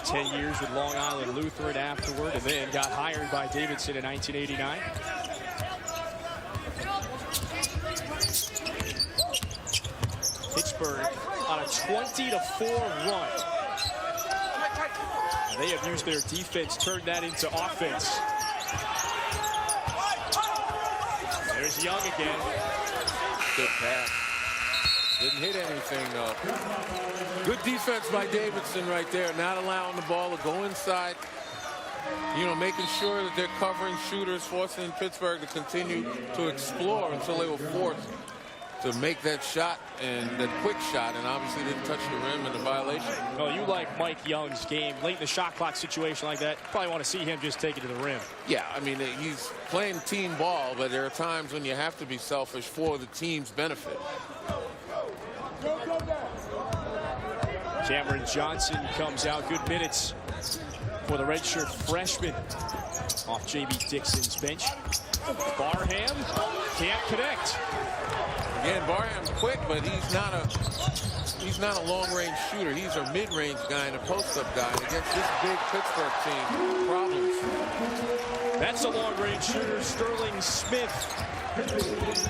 10 years with Long Island Lutheran afterward, and then got hired by Davidson in 1989. Pittsburgh on a 20-4 run. They have used their defense, turned that into offense. There's Young again. Good pass. Didn't hit anything, though. Good defense by Davidson right there, not allowing the ball to go inside. You know, making sure that they're covering shooters, forcing Pittsburgh to continue to explore until they were forced to make that shot, and that quick shot, and obviously didn't touch the rim in the violation. Well, you like Mike Young's game. Late in the shot clock situation like that, probably want to see him just take it to the rim. Yeah, I mean, he's playing team ball, but there are times when you have to be selfish for the team's benefit. Cameron Johnson comes out. Good minutes for the redshirt freshman off J.B. Dixon's bench. Barham can't connect. Again, Barham's quick, but he's not a long-range shooter. He's a mid-range guy and a post-up guy. And against this big Pittsburgh team, problems. That's a long-range shooter. Sterling Smith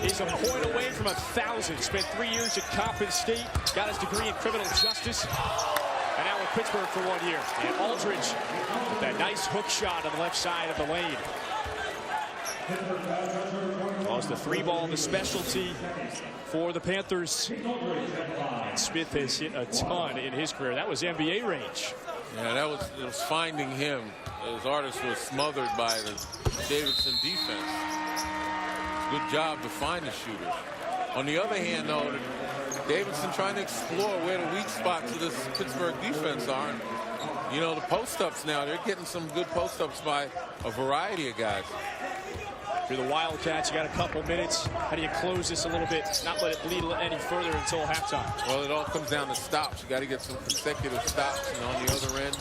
is a point away from 1,000. Spent 3 years at Coppin State. Got his degree in criminal justice. And now with Pittsburgh for 1 year. And Aldridge with that nice hook shot on the left side of the lane. Lost the 3-ball in the specialty for the Panthers. And Smith has hit a ton in his career. That was NBA range. Yeah, it was finding him. His artist was smothered by the Davidson defense. Good job to find the shooter. On the other hand, though, Davidson trying to explore where the weak spots of this Pittsburgh defense are. You know, the post-ups now, they're getting some good post-ups by a variety of guys. For the Wildcats, you got a couple minutes. How do you close this a little bit, not let it bleed any further until halftime? Well, it all comes down to stops. You got to get some consecutive stops, and on the other end,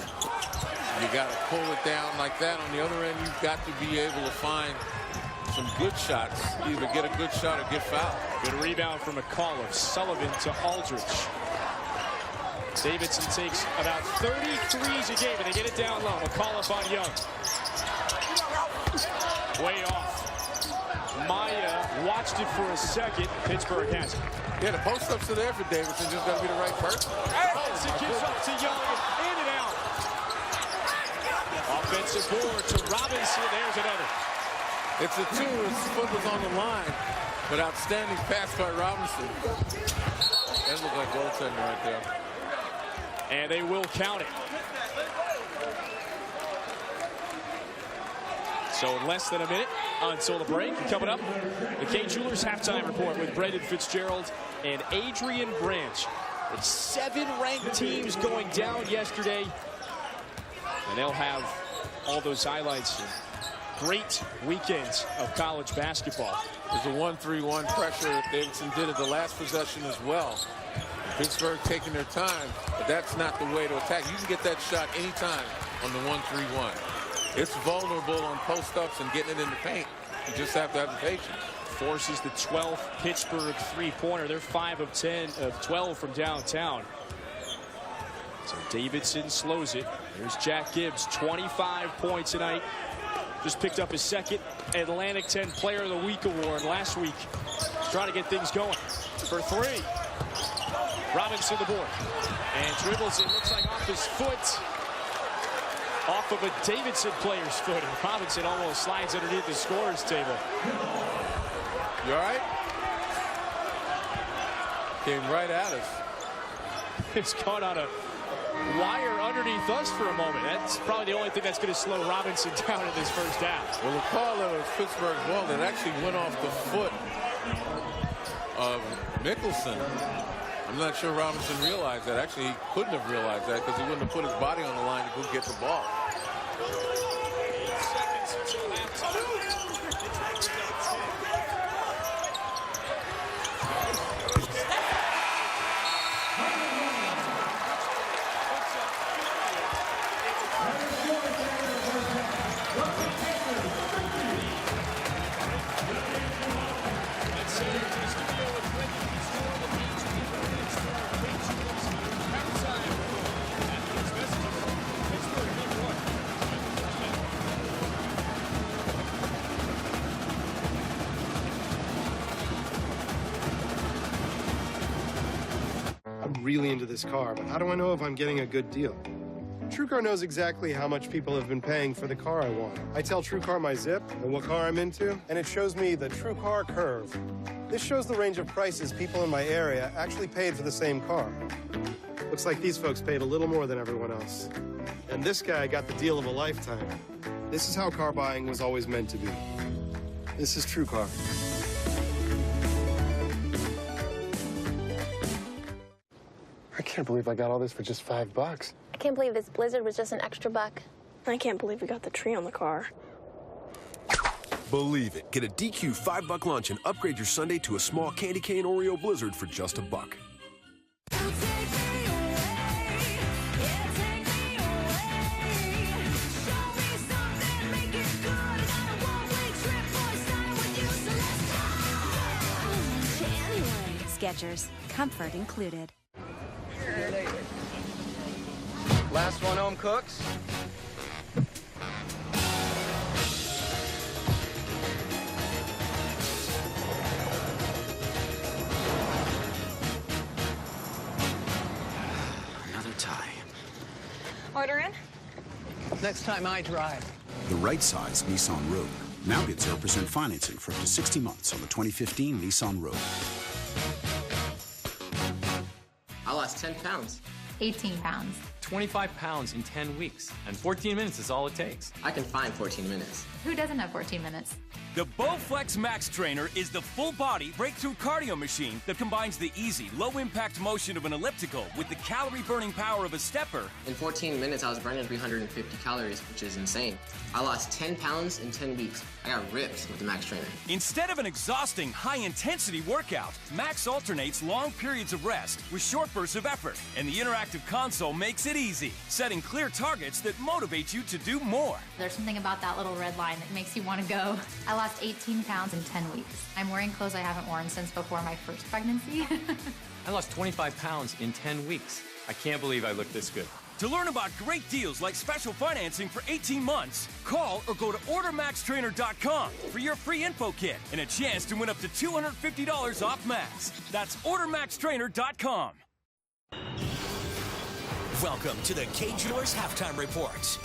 you got to pull it down like that. On the other end, you've got to be able to find some good shots, either get a good shot or get fouled. Good rebound from McAuliffe. Sullivan to Aldridge. Davidson takes about 33s a game, and they get it down low. McAuliffe on Young. Way off. Maya watched it for a second. Pittsburgh has it. Yeah, the post-ups are there for Davidson. Just got to be the right person. Davidson gives up to Young. In and out. Offensive board to Robinson. There's another. It's a 2. His foot was on the line, but outstanding pass by Robinson. That looked like goaltending right there. And they will count it. So in less than a minute, until the break. Coming up, the K Jewelers halftime report with Brendan Fitzgerald and Adrian Branch. With 7 ranked teams going down yesterday, and they'll have all those highlights. Great weekends of college basketball. There's a 1-3-1 pressure. Davidson did it the last possession as well. Pittsburgh taking their time, but that's not the way to attack. You can get that shot anytime on the 1-3-1. It's vulnerable on post-ups and getting it in the paint. You just have to have the patience. Forces the 12th Pittsburgh three-pointer. They're 5 of 12 from downtown. So Davidson slows it. There's Jack Gibbs, 25 points tonight. Just picked up his second Atlantic 10 Player of the Week award last week. Trying to get things going for 3. Robinson the board. And dribbles it, looks like off his foot. Off of a Davidson player's foot. And Robinson almost slides underneath the scorer's table. You all right? Came right at us. It's caught on a wire underneath us for a moment. That's probably the only thing that's going to slow Robinson down in this first half. Well, the call that was Pittsburgh's ball that actually went off the foot of Mickelson. I'm not sure Robinson realized that. Actually, he couldn't have realized that because he wouldn't have put his body on the line to go get the ball. 8 seconds until halftime. Really into this car, but how do I know if I'm getting a good deal? TrueCar knows exactly how much people have been paying for the car I want. I tell TrueCar my zip and what car I'm into, and it shows me the TrueCar curve. This shows the range of prices people in my area actually paid for the same car. Looks like these folks paid a little more than everyone else. And this guy got the deal of a lifetime. This is how car buying was always meant to be. This is TrueCar. I can't believe I got all this for just $5. I can't believe this blizzard was just an extra buck. I can't believe we got the tree on the car. Believe it. Get a DQ $5 lunch and upgrade your Sunday to a small candy cane Oreo Blizzard for just $1. Skechers, comfort included. Last one home cooks. Another tie. Order in? Next time I drive. The right size Nissan Rogue. Now get 0% financing for up to 60 months on the 2015 Nissan Rogue. I lost 10 pounds. 18 pounds. 25 pounds in 10 weeks. And 14 minutes is all it takes. I can find 14 minutes. Who doesn't have 14 minutes? The Bowflex Max Trainer is the full-body breakthrough cardio machine that combines the easy, low-impact motion of an elliptical with the calorie-burning power of a stepper. In 14 minutes, I was burning 350 calories, which is insane. I lost 10 pounds in 10 weeks. I got ripped with the Max Trainer. Instead of an exhausting, high-intensity workout, Max alternates long periods of rest with short bursts of effort, and the interactive console makes it easy, setting clear targets that motivate you to do more. There's something about that little red line that makes you want to go. I lost 18 pounds in 10 weeks. I'm wearing clothes I haven't worn since before my first pregnancy. I lost 25 pounds in 10 weeks. I can't believe I look this good. To learn about great deals like special financing for 18 months, call or go to OrderMaxTrainer.com for your free info kit and a chance to win up to $250 off Max. That's OrderMaxTrainer.com. Welcome to the K Jewelers Halftime Report.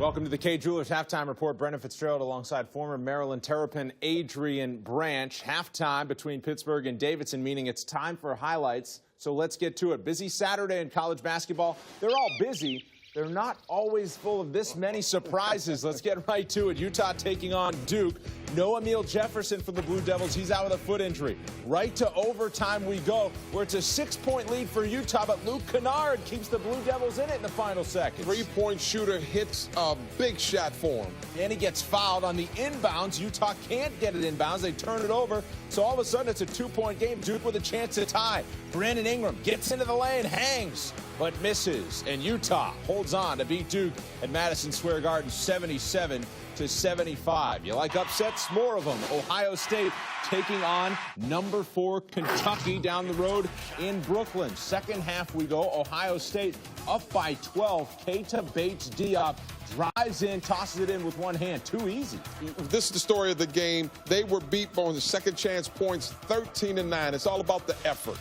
Welcome to the K Jewelers Halftime Report. Brendan Fitzgerald alongside former Maryland Terrapin Adrian Branch. Halftime between Pittsburgh and Davidson, meaning it's time for highlights. So let's get to it. Busy Saturday in college basketball. They're all busy. they're not always full of this many surprises. Let's get right to it. Utah taking on Duke. No Emil Jefferson for the Blue Devils. He's out with a foot injury. Right to overtime we go, where it's a 6-point lead for Utah, but Luke Kennard keeps the Blue Devils in it in the final seconds. Three-point shooter hits a big shot for him. And he gets fouled on the inbounds. Utah can't get it inbounds. They turn it over. So all of a sudden, it's a 2-point game. Duke with a chance to tie. Brandon Ingram gets into the lane, hangs, but misses. And Utah holds on to beat Duke at Madison Square Garden 77-75. You like upsets? More of them. Ohio State taking on number 4 Kentucky down the road in Brooklyn. Second half we go. Ohio State up by 12. Keita Bates-Diop drives in, tosses it in with one hand. Too easy. This is the story of the game. They were beat on the second chance points, 13-9. It's all about the effort.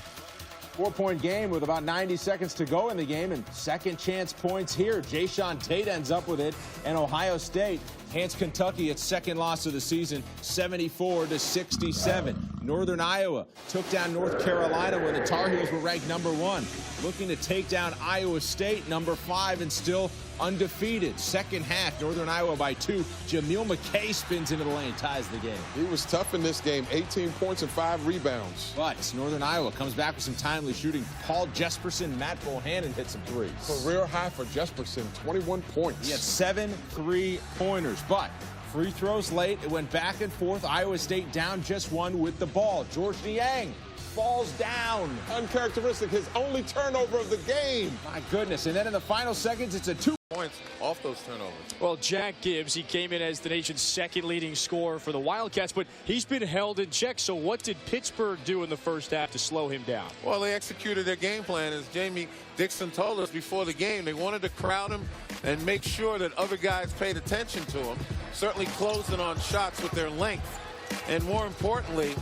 4-point game with about 90 seconds to go in the game, and second chance points here. Jayshawn Tate ends up with it, and Ohio State hands Kentucky its second loss of the season, 74-67. Northern Iowa took down North Carolina when the Tar Heels were ranked number 1. Looking to take down Iowa State, number 5, and still undefeated. Second half, Northern Iowa by 2. Jameel McKay spins into the lane, ties the game. He was tough in this game, 18 points and 5 rebounds. But Northern Iowa comes back with some timely shooting. Paul Jesperson, Matt Bohannon hit some threes. Career high for Jesperson, 21 points. He had 7 3-pointers, but free throws late. It went back and forth. Iowa State down just 1 with the ball. George Niang falls down. Uncharacteristic, his only turnover of the game. My goodness. And then in the final seconds, it's a 2 points off those turnovers. Well, Jack Gibbs, he came in as the nation's second leading scorer for the Wildcats, but he's been held in check. So what did Pittsburgh do in the first half to slow him down? Well, they executed their game plan. As Jamie Dixon told us before the game, they wanted to crowd him and make sure that other guys paid attention to him, certainly closing on shots with their length. And more importantly,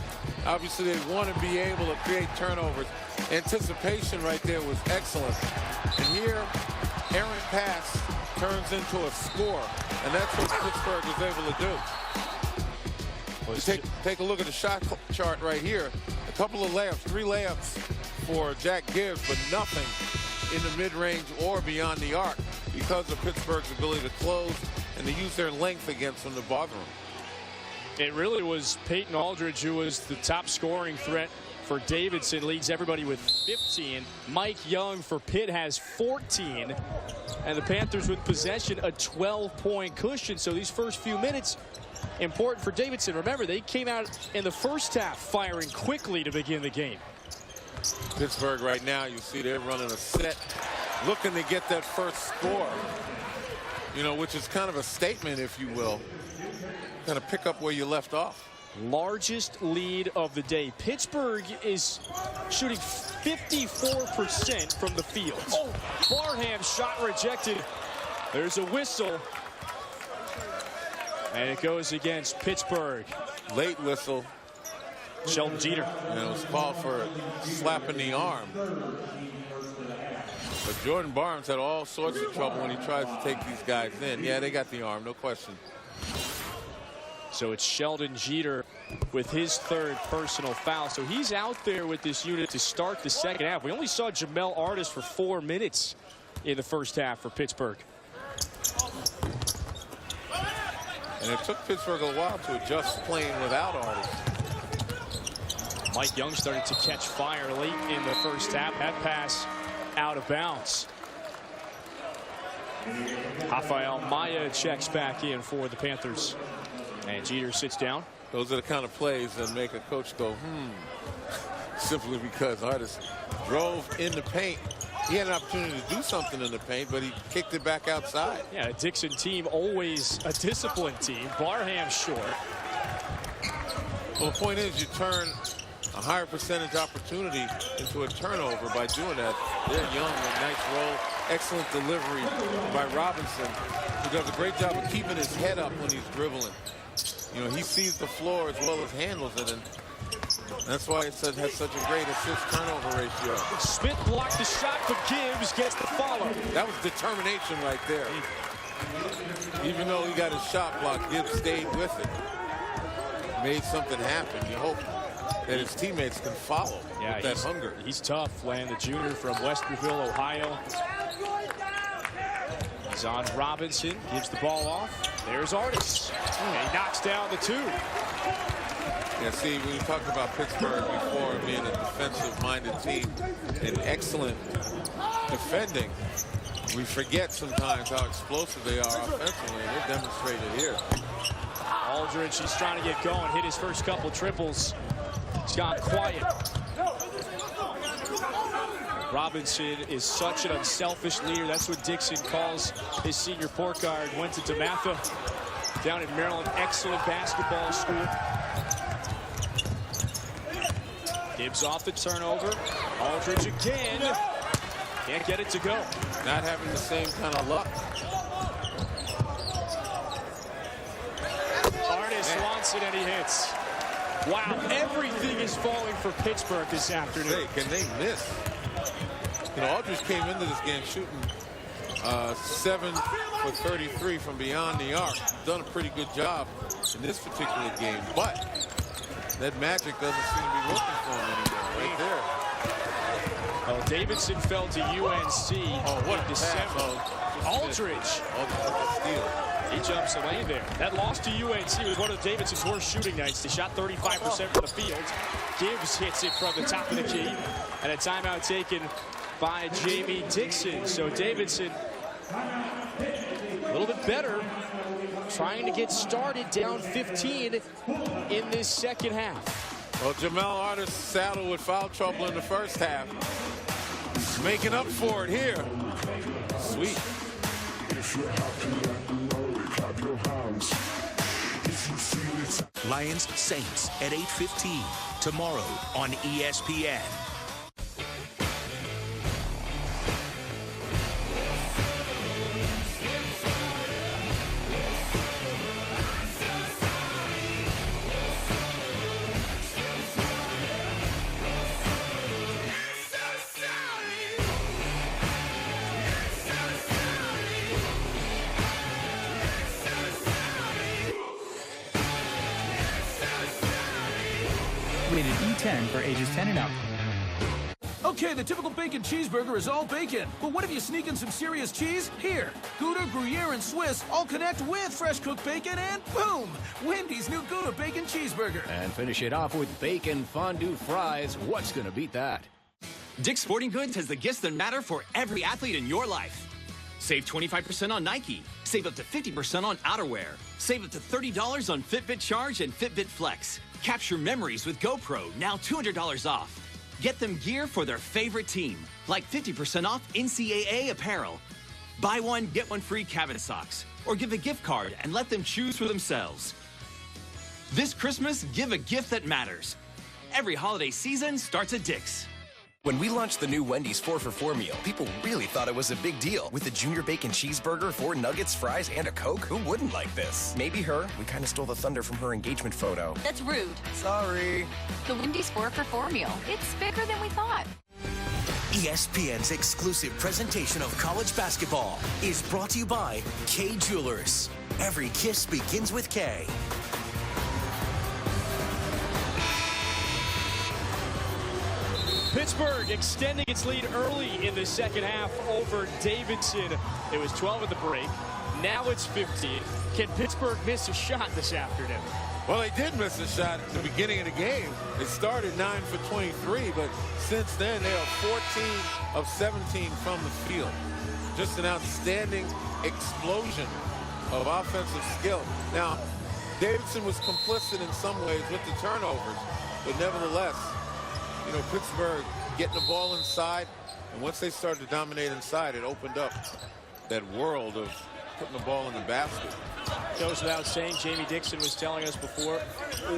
obviously they want to be able to create turnovers. Anticipation right there was excellent. And here, errant pass turns into a score, and that's what Pittsburgh is able to do. Take a look at the shot chart right here. A couple of layups, 3 layups for Jack Gibbs, but nothing in the mid-range or beyond the arc because of Pittsburgh's ability to close and to use their length against them to bother them. It really was Peyton Aldridge who was the top scoring threat for Davidson, leads everybody with 15. Mike Young for Pitt has 14. And the Panthers with possession, a 12-point cushion. So these first few minutes, important for Davidson. Remember, they came out in the first half firing quickly to begin the game. Pittsburgh right now, you see they're running a set, looking to get that first score, you know, which is kind of a statement, if you will. Kind of pick up where you left off. Largest lead of the day. Pittsburgh is shooting 54% from the field. Oh, Barham's shot rejected. There's a whistle. And it goes against Pittsburgh. Late whistle. Sheldon Jeter. And it was called for a slap in the arm. But Jordan Barnes had all sorts of trouble when he tries to take these guys in. Yeah, they got the arm, no question. So it's Sheldon Jeter with his 3rd personal foul. So he's out there with this unit to start the second half. We only saw Jamel Artis for 4 minutes in the first half for Pittsburgh. And it took Pittsburgh a while to adjust playing without Artis. Mike Young started to catch fire late in the first half. That pass out of bounds. Rafael Maya checks back in for the Panthers. And Jeter sits down. Those are the kind of plays that make a coach go, simply because Artis drove in the paint. He had an opportunity to do something in the paint, but he kicked it back outside. Yeah, a Dixon team, always a disciplined team. Barham short. Well, the point is you turn a higher percentage opportunity into a turnover by doing that. They're young, a nice roll, excellent delivery by Robinson, who does a great job of keeping his head up when he's dribbling. You know, he sees the floor as well as handles it, and that's why it has such a great assist-turnover ratio. Smith blocked the shot, but Gibbs gets the follow. That was determination right there. Even though he got his shot blocked, Gibbs stayed with it. Made something happen. You hope that his teammates can follow with that hunger. He's tough, Land, the junior from Westerville, Ohio. He's on Robinson, gives the ball off. There's Artis. And he knocks down the 2. Yeah, see, we talked about Pittsburgh before being a defensive-minded team and excellent defending. We forget sometimes how explosive they are offensively, and they're demonstrated here. Aldridge, he's trying to get going, hit his first couple triples. He's gone quiet. Robinson is such an unselfish leader. That's what Dixon calls his senior point guard. Went to DeMatha down in Maryland. Excellent basketball school. Gibbs off the turnover. Aldridge again. Can't get it to go. Not having the same kind of luck. Artis wants it and he hits. Wow, everything is falling for Pittsburgh this afternoon. Hey, can they miss? You know, Aldridge came into this game shooting 7 for 33 from beyond the arc. Done a pretty good job in this particular game, but that magic doesn't seem to be working for him anymore. Right there. Oh, Davidson fell to UNC. Oh, what a December. Aldridge. He jumps the lane there. That loss to UNC was one of Davidson's worst shooting nights. They shot 35% from the field. Gibbs hits it from the top of the key. And a timeout taken by Jamie Dixon. So Davidson a little bit better, trying to get started down 15 in this second half. Well, Jamal Artis saddled with foul trouble in the first half. Making up for it here. Sweet. Lions Saints at 8:15 tomorrow on ESPN. Rated E10 for ages 10 and up. Okay, the typical bacon cheeseburger is all bacon. But what if you sneak in some serious cheese? Here, Gouda, Gruyere, and Swiss all connect with fresh cooked bacon, and boom! Wendy's new Gouda Bacon Cheeseburger. And finish it off with bacon fondue fries. What's gonna beat that? Dick's Sporting Goods has the gifts that matter for every athlete in your life. Save 25% on Nike. Save up to 50% on outerwear. Save up to $30 on Fitbit Charge and Fitbit Flex. Capture memories with GoPro, now $200 off. Get them gear for their favorite team, like 50% off NCAA apparel. Buy one, get one free cabin socks. Or give a gift card and let them choose for themselves. This Christmas, give a gift that matters. Every holiday season starts at Dick's. When we launched the new Wendy's 4-for-4 meal, people really thought it was a big deal. With the Junior Bacon Cheeseburger, 4 nuggets, fries, and a Coke, who wouldn't like this? Maybe her. We kind of stole the thunder from her engagement photo. That's rude. Sorry. The Wendy's 4-for-4 meal. It's bigger than we thought. ESPN's exclusive presentation of college basketball is brought to you by K Jewelers. Every kiss begins with K. Pittsburgh extending its lead early in the second half over Davidson. It was 12 at the break. Now it's 15. Can Pittsburgh miss a shot this afternoon? Well, they did miss a shot at the beginning of the game. They started 9 for 23, but since then they are 14 of 17 from the field. Just an outstanding explosion of offensive skill. Now, Davidson was complicit in some ways with the turnovers, but nevertheless, you know, Pittsburgh getting the ball inside, and once they started to dominate inside, it opened up that world of putting the ball in the basket. Goes without saying, Jamie Dixon was telling us before,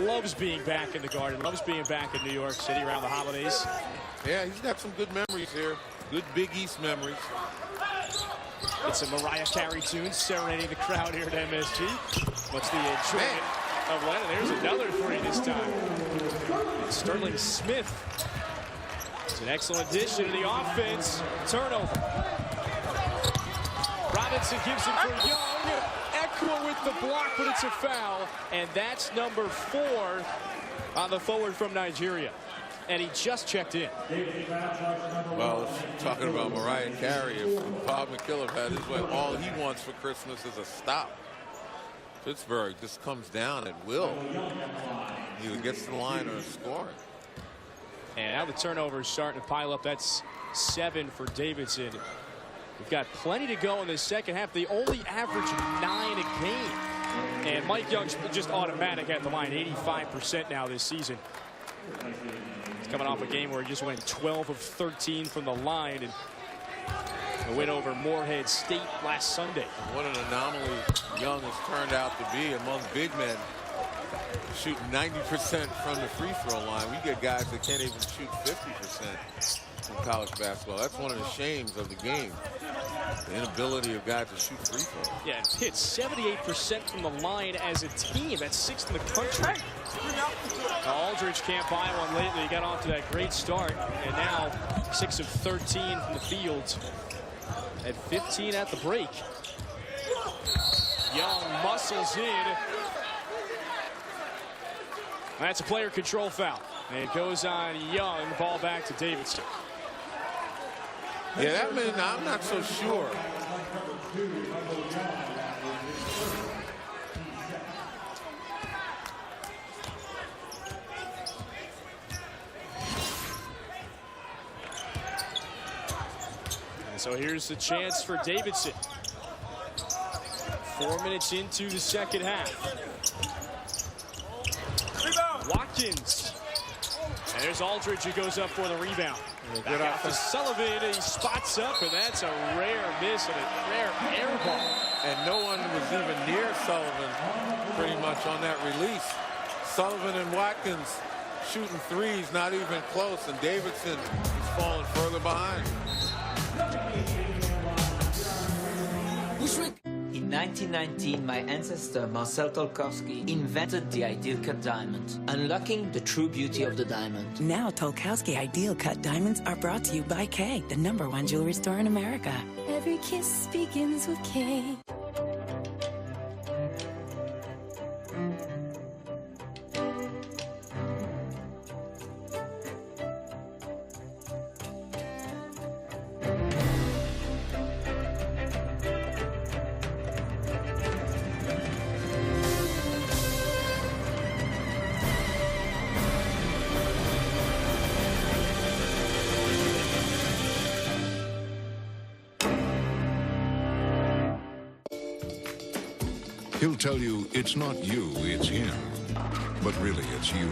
loves being back in the Garden, loves being back in New York City around the holidays. Yeah, he's got some good memories here, good Big East memories. It's a Mariah Carey tune serenading the crowd here at MSG. What's the enjoyment of Lennon? There's another three this time. Sterling Smith. It's an excellent addition to the offense. Turnover. Robinson gives him for Young. Equa with the block, but it's a foul. And that's number 4 on the forward from Nigeria. and he just checked in. Well, talking about Mariah Carey, if Bob McKillop had his way, all he wants for Christmas is a stop. Pittsburgh just comes down at will. He either gets to the line or scoring. And now the turnover is starting to pile up. That's 7 for Davidson. We've got plenty to go in the second half. They only average 9 a game. And Mike Young's just automatic at the line, 85% now this season. He's coming off a game where he just went 12 of 13 from the line, and a win over Morehead State last Sunday. What an anomaly Young has turned out to be among big men. Shooting 90% from the free throw line. We get guys that can't even shoot 50% in college basketball. That's one of the shames of the game. The inability of guys to shoot free throws. Yeah, Pitt 78% from the line as a team. That's 6th in the country. Aldridge can't buy one lately. He got off to that great start, and now 6 of 13 from the field at 15 at the break. Young muscles in. That's a player control foul. And it goes on Young. Ball back to Davidson. Yeah, that means I'm not so sure. And so here's the chance for Davidson. 4 minutes into the second half. Watkins. And there's Aldridge who goes up for the rebound. Back out to Sullivan. He spots up, and that's a rare miss and a rare air ball. And no one was even near Sullivan pretty much on that release. Sullivan and Watkins shooting threes, not even close, and Davidson is falling further behind. In 1919, my ancestor Marcel Tolkowski invented the Ideal Cut diamond, unlocking the true beauty of the diamond. Now Tolkowski Ideal Cut diamonds are brought to you by Kay, the #1 jewelry store in America. Every kiss begins with K. He'll tell you it's not you, it's him. But really, it's you.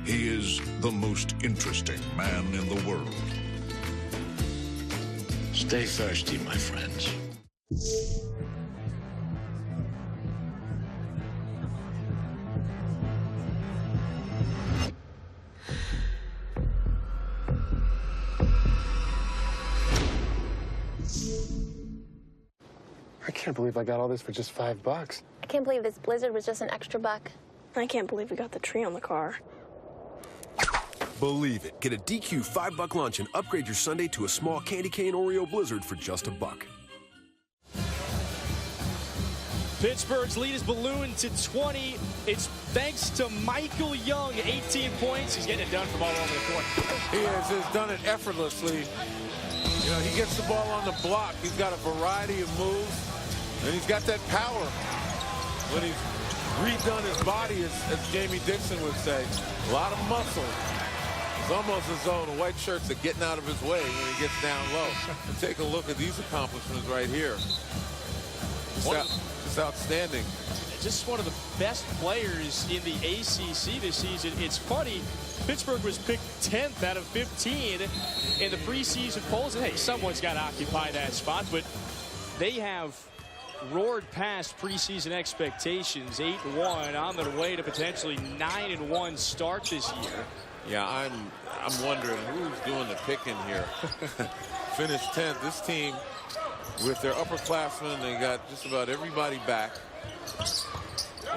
He is the most interesting man in the world. Stay thirsty, my friends. I can't believe I got all this for just $5. I can't believe this blizzard was just an extra buck. I can't believe we got the tree on the car. Believe it. Get a DQ $5 lunch and upgrade your Sunday to a small candy cane Oreo Blizzard for just $1. Pittsburgh's lead is ballooned to 20. It's thanks to Michael Young, 18 points. He's getting it done from all over the court. He has done it effortlessly. You know, he gets the ball on the block. He's got a variety of moves, and he's got that power. When he's redone his body, as Jamie Dixon would say, a lot of muscle. It's almost as though the white shirts are getting out of his way when he gets down low. And take a look at these accomplishments right here. It's outstanding. Just one of the best players in the ACC this season. It's funny, Pittsburgh was picked 10th out of 15 in the preseason polls. And hey, someone's got to occupy that spot, but they have roared past preseason expectations. 8-1 on their way to potentially 9-1 start this year. Yeah, I'm wondering who's doing the picking here. Finished 10th. This team, with their upperclassmen, they got just about everybody back.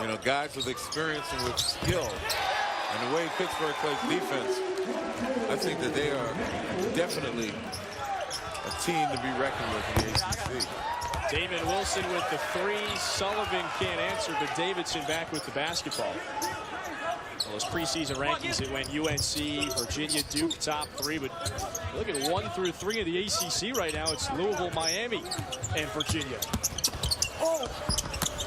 You know, guys with experience and with skill. And the way Pittsburgh plays defense, I think that they are definitely a team to be reckoned with in the ACC. Damon Wilson with the three. Sullivan can't answer, but Davidson back with the basketball. Well, those preseason rankings, it went UNC, Virginia, Duke, top 3. But look at 1 through 3 of the ACC right now. It's Louisville, Miami, and Virginia.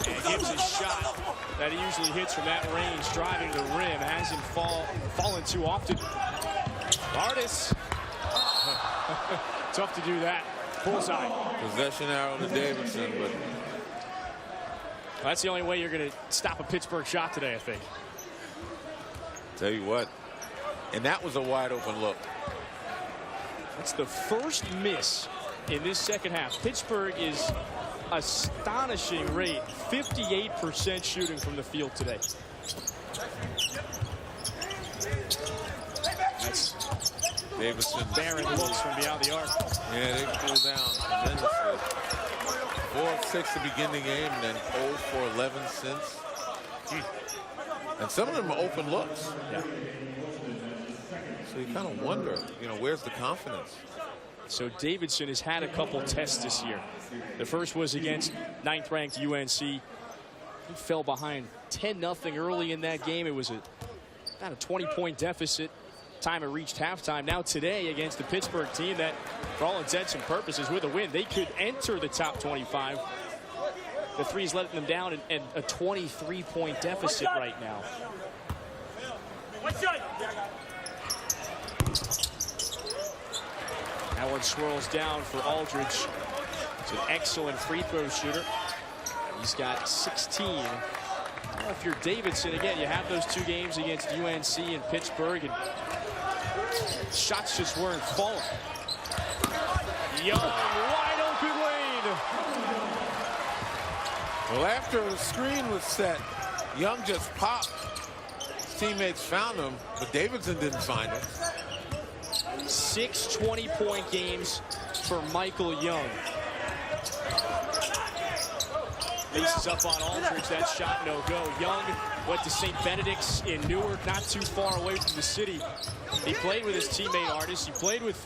And gives a shot that he usually hits from that range, driving the rim. Hasn't fallen too often. Artis. Tough to do that. Bullseye. Possession arrow to Davidson, but that's the only way you're going to stop a Pittsburgh shot today, I think. Tell you what, and that was a wide open look. That's the first miss in this second half. Pittsburgh is astonishing rate, 58% shooting from the field today. That's Davidson. Barren looks from beyond the arc. Yeah, they cooled down tremendously. 4 of 6 to begin the game, and then 0 for 11 since. And some of them are open looks. Yeah. So you kind of wonder, where's the confidence? So Davidson has had a couple tests this year. The first was against 9th-ranked UNC. He fell behind 10-0 early in that game. It was about a 20-point deficit. Time it reached halftime. Now today against the Pittsburgh team that, for all intents and purposes, with a win, they could enter the top 25. The three's letting them down, and a 23-point deficit right now. That one swirls down for Aldridge. He's an excellent free throw shooter. He's got 16. Well, if you're Davidson, again, you have those 2 games against UNC and Pittsburgh, and shots just weren't falling. Young, wide open lane. Well, after the screen was set, Young just popped. His teammates found him, but Davidson didn't find him. 6 20-point games for Michael Young. Laces up on Aldridge. That shot no go. Young went to St. Benedict's in Newark, not too far away from the city. He played with his teammate Artis. He played with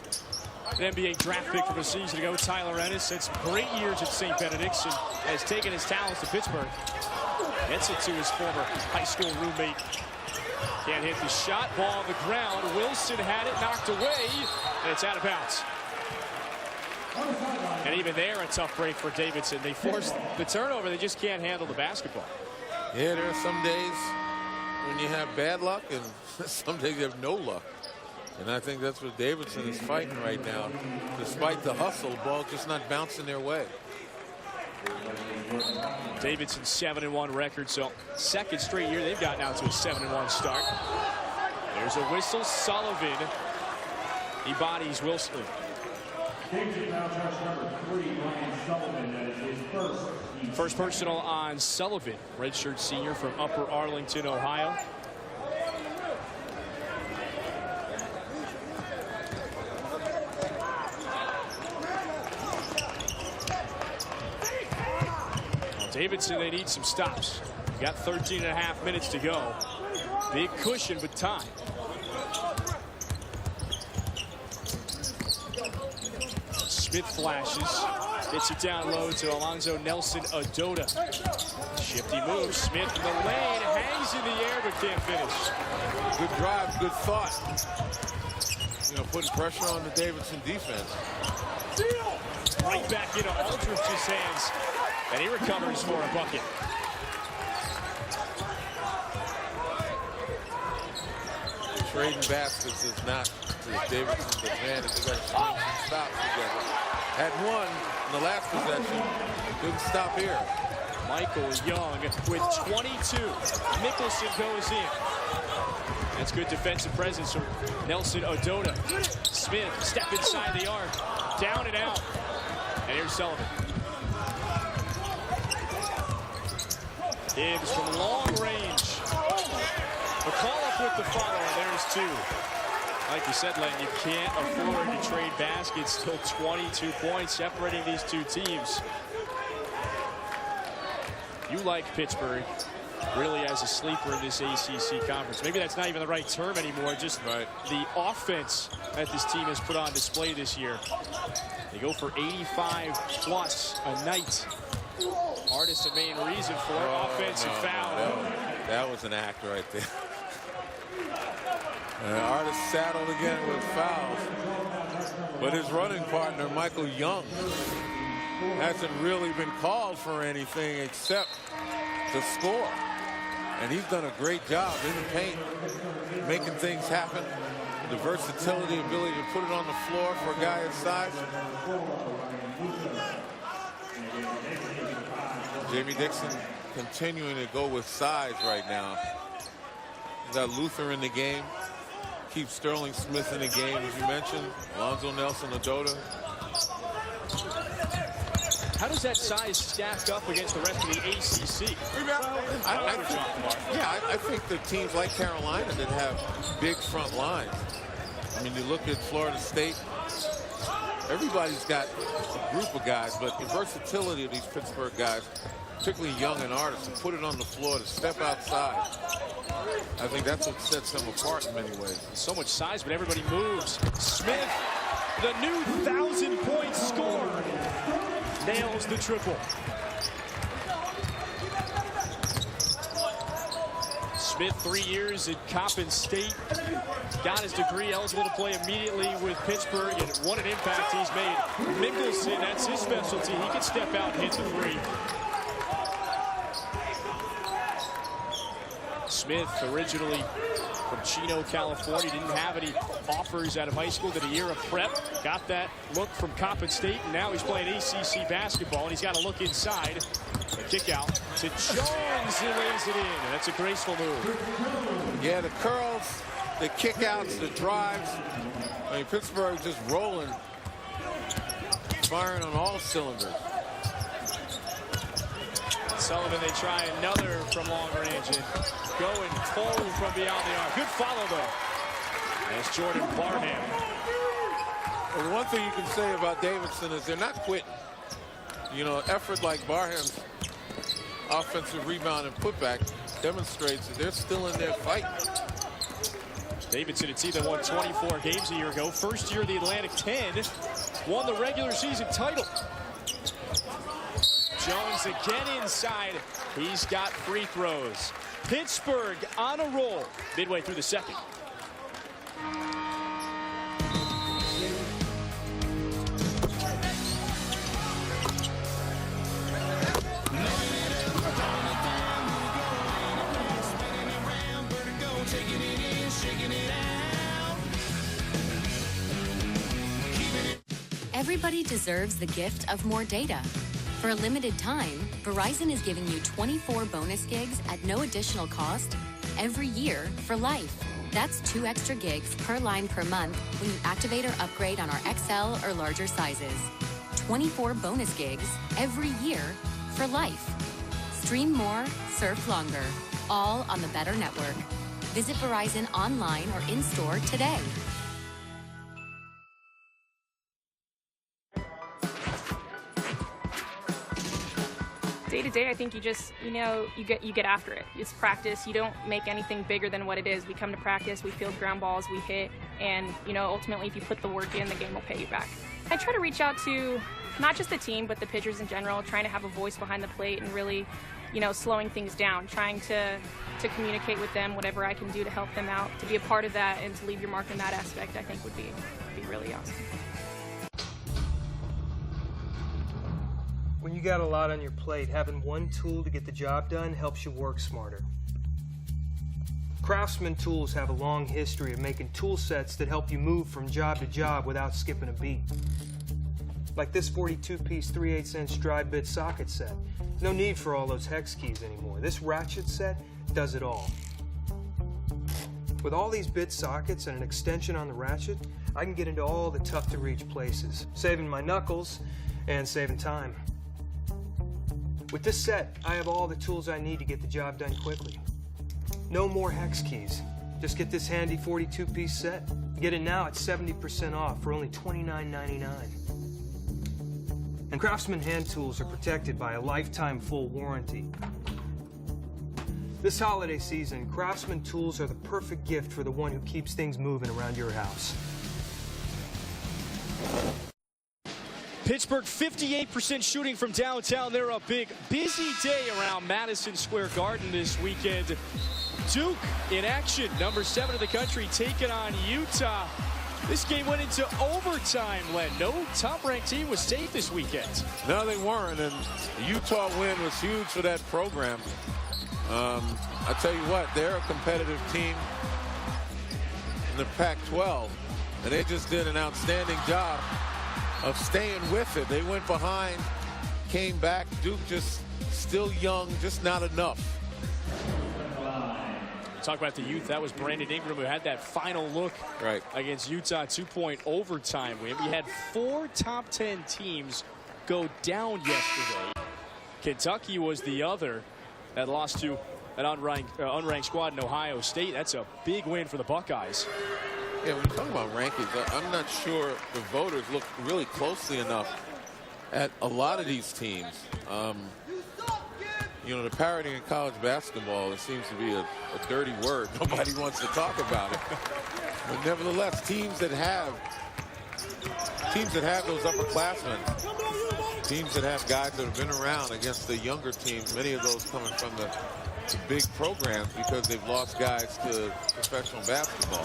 an NBA draft pick from a season ago, Tyler Ennis. Had some great years at St. Benedict's and has taken his talents to Pittsburgh. Gets it to his former high school roommate. Can't hit the shot. Ball on the ground. Wilson had it knocked away, and it's out of bounds. And even there, a tough break for Davidson. They forced the turnover. They just can't handle the basketball. Yeah, there are some days when you have bad luck, and some days you have no luck. And I think that's what Davidson is fighting right now. Despite the hustle, the ball just not bouncing their way. Davidson's 7-1 record, so second straight year they've gotten out to a 7-1 start. There's a whistle. Sullivan. He bodies Wilson. First personal on Sullivan, redshirt senior from Upper Arlington, Ohio. Well, Davidson, they need some stops. Got 13.5 minutes to go. Big cushion, but time. Smith flashes, gets it down low to Alonzo Nelson Adota. Shifty move, Smith in the lane, hangs in the air but can't finish. Good drive, good thought. Putting pressure on the Davidson defense. Right back into Aldridge's hands, and he recovers for a bucket. Trading baskets is not to Davidson's advantage. They got to stop together. Had one in the last possession. Couldn't stop here. Michael Young with 22. Mickelson goes in. That's good defensive presence from Nelson Adota. Smith, step inside the arc. Down and out. And here's Sullivan. Gibbs from long range. McAuliffe with the follow, and there's 2. Like you said, Len, you can't afford to trade baskets. Still 22 points separating these 2 teams. You like Pittsburgh really as a sleeper in this ACC conference. Maybe that's not even the right term anymore. Just the offense that this team has put on display this year. They go for 85 plus a night. Artis the main reason for offensive foul. That was an act right there. Artis saddled again with fouls. But his running partner, Michael Young, hasn't really been called for anything except to score. And he's done a great job in the paint, making things happen. The versatility, ability to put it on the floor for a guy his size. Jamie Dixon continuing to go with size right now. He's got Luther in the game. Keeps Sterling Smith in the game, as you mentioned. Lonzo Nelson, Adota. How does that size stack up against the rest of the ACC? I think the teams like Carolina that have big front lines. I mean, you look at Florida State, everybody's got a group of guys, but the versatility of these Pittsburgh guys, particularly Young and Artis, to put it on the floor, to step outside, I think that's what sets them apart in many ways. So much size, but everybody moves. Smith, the new 1,000-point scorer, nails the triple. Smith, 3 years at Coppin State, got his degree, eligible to play immediately with Pittsburgh, and what an impact he's made. Mickelson, that's his specialty. He can step out and hit the three. Smith, originally from Chino, California, didn't have any offers out of high school, did a year of prep, got that look from Coppin State, and now he's playing ACC basketball, and he's got to look inside. A kick out to Jones, who lays it in. That's a graceful move. Yeah, the curls, the kick-outs, the drives. I mean, Pittsburgh just rolling, firing on all cylinders. Sullivan, they try another from long range and going cold from beyond the arc. Good follow, though. There's Jordan Barham. Well, the one thing you can say about Davidson is they're not quitting. You know, effort like Barham's offensive rebound and putback demonstrates that they're still in their fight. Davidson had seen them won 24 games a year ago. First year of the Atlantic 10, won the regular season title. Jones again inside. He's got free throws. Pittsburgh on a roll midway through the second. Everybody deserves the gift of more data. For a limited time, Verizon is giving you 24 bonus gigs at no additional cost every year for life. That's 2 extra gigs per line per month when you activate or upgrade on our XL or larger sizes. 24 bonus gigs every year for life. Stream more, surf longer, all on the better network. Visit Verizon online or in-store today. Day to day, I think you just, you get after it. It's practice. You don't make anything bigger than what it is. We come to practice, we field ground balls, we hit, and, ultimately if you put the work in, the game will pay you back. I try to reach out to not just the team, but the pitchers in general, trying to have a voice behind the plate and really, slowing things down, trying to communicate with them, whatever I can do to help them out, to be a part of that and to leave your mark in that aspect, I think would be really awesome. When you got a lot on your plate, having one tool to get the job done helps you work smarter. Craftsman tools have a long history of making tool sets that help you move from job to job without skipping a beat. Like this 42-piece 3/8" dry bit socket set. No need for all those hex keys anymore. This ratchet set does it all. With all these bit sockets and an extension on the ratchet, I can get into all the tough-to-reach places, saving my knuckles and saving time. With this set, I have all the tools I need to get the job done quickly. No more hex keys. Just get this handy 42-piece set. Get it now at 70% off for only $29.99. And Craftsman hand tools are protected by a lifetime full warranty. This holiday season, Craftsman tools are the perfect gift for the one who keeps things moving around your house. Pittsburgh 58% shooting from downtown. They're a busy day around Madison Square Garden this weekend. Duke in action, number 7 of the country, taking on Utah. This game went into overtime, Len. No top-ranked team was safe this weekend. No, they weren't, and the Utah win was huge for that program. I tell you what, they're a competitive team in the Pac-12, and they just did an outstanding job of staying with it. They went behind, came back. Duke just still young, just not enough. Talk about the youth. That was Brandon Ingram who had that final look against Utah, 2-point overtime win. We had 4 top 10 teams go down yesterday. Kentucky was the other that lost to an unranked squad in Ohio State. That's a big win for the Buckeyes. Yeah, when you talk about rankings, I'm not sure the voters look really closely enough at a lot of these teams. You know, the parity in college basketball, it seems to be a dirty word. Nobody wants to talk about it. But nevertheless, teams that have those upperclassmen, teams that have guys that have been around against the younger teams, many of those coming from the big programs because they've lost guys to professional basketball.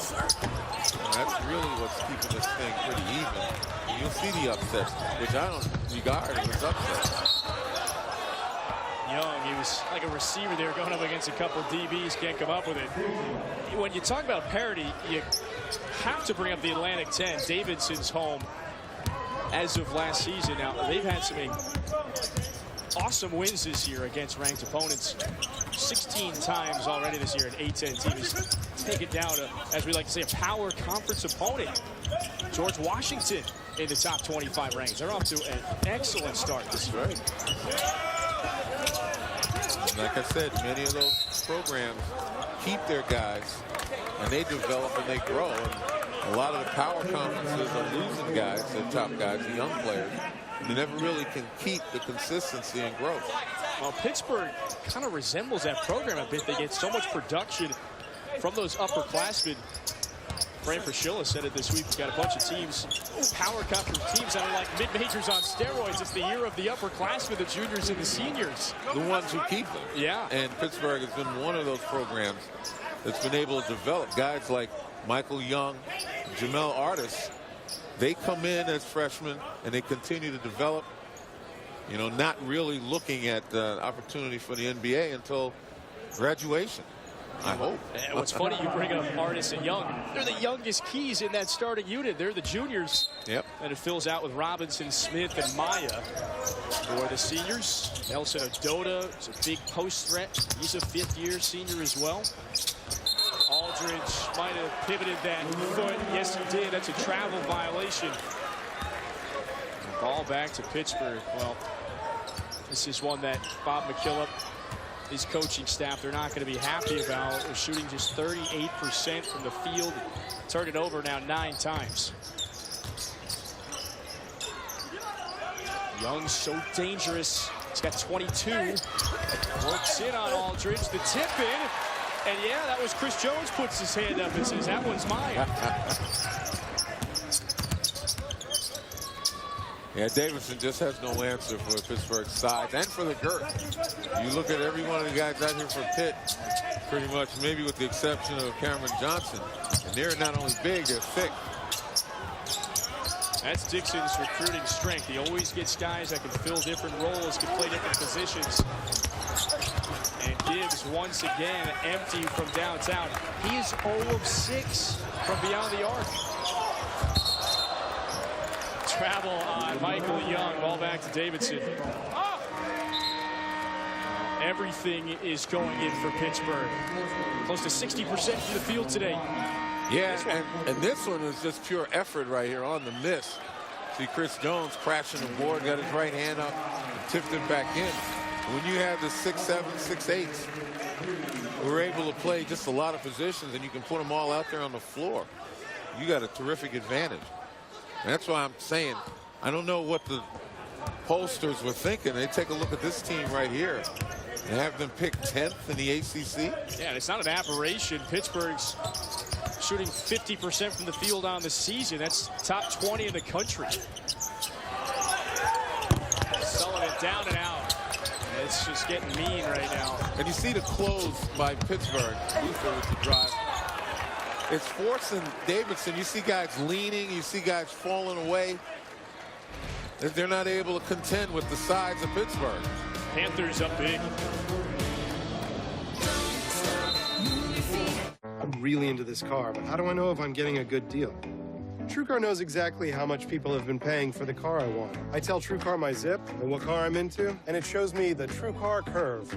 And that's really what's keeping this thing pretty even. And you'll see the upsets, which I don't regard as upsets. Young, he was like a receiver there going up against a couple DBs, can't come up with it. When you talk about parity, you have to bring up the Atlantic 10. Davidson's home as of last season. Now, they've had some awesome wins this year against ranked opponents. 16 times already this year, an A-10 team has taken down, as we like to say, a power conference opponent. George Washington in the top 25 ranks. They're off to an excellent start this year. Like I said, many of those programs keep their guys, and they develop and they grow. And a lot of the power conferences are losing guys, the top guys, the young players. They never really can keep the consistency and growth. Well, Pittsburgh kind of resembles that program a bit. They get so much production from those upperclassmen. Fran Fraschilla said it this week. We've got a bunch of teams, power conference teams that are like mid-majors on steroids. It's the year of the upperclassmen, the juniors and the seniors. The ones who keep them. Yeah. And Pittsburgh has been one of those programs that's been able to develop guys like Michael Young, Jamel Artis. They come in as freshmen and they continue to develop, you know, not really looking at the opportunity for the NBA until graduation. I hope. And what's funny, you bring up Artis and Young. They're the youngest keys in that starting unit. They're the juniors. Yep. And it fills out with Robinson, Smith, and Maya. For the seniors, Nelson Ododa is a big post threat. He's a 5th-year senior as well. Aldridge might have pivoted that foot. Yes, he did. That's a travel violation. And ball back to Pittsburgh. Well, this is one that Bob McKillop, his coaching staff, they're not going to be happy about. They're shooting just 38% from the field. Turned it over now 9 times. Young's so dangerous. He's got 22. Works in on Aldridge. The tip in. And yeah, that was Chris Jones puts his hand up and says, that one's mine. Yeah, Davidson just has no answer for Pittsburgh's size and for the girth. You look at every one of the guys out here for Pitt, pretty much, maybe with the exception of Cameron Johnson, and they're not only big, they're thick. That's Dixon's recruiting strength. He always gets guys that can fill different roles, can play different positions. And Gibbs once again empty from downtown. He is 0 of 6 from beyond the arc. Travel on Michael Young. Ball back to Davidson. Everything is going in for Pittsburgh. Close to 60% from the field today. Yeah, and this one is just pure effort right here on the miss. See Chris Jones crashing the board, got his right hand up, and tipped it back in. When you have the 6'7", 6'8", we're able to play just a lot of positions, and you can put them all out there on the floor. You got a terrific advantage. And that's why I'm saying, I don't know what the pollsters were thinking. They take a look at this team right here and have them pick 10th in the ACC. Yeah, and it's not an aberration. Pittsburgh's shooting 50% from the field on the season. That's top 20 in the country. Sullivan down and out. It's just getting mean right now. And you see the close by Pittsburgh. Luther with the drive. It's forcing Davidson. You see guys leaning. You see guys falling away. They're not able to contend with the size of Pittsburgh. Panthers up big. I'm really into this car, but how do I know if I'm getting a good deal? TrueCar knows exactly how much people have been paying for the car I want. I tell TrueCar my zip and what car I'm into, and it shows me the TrueCar curve.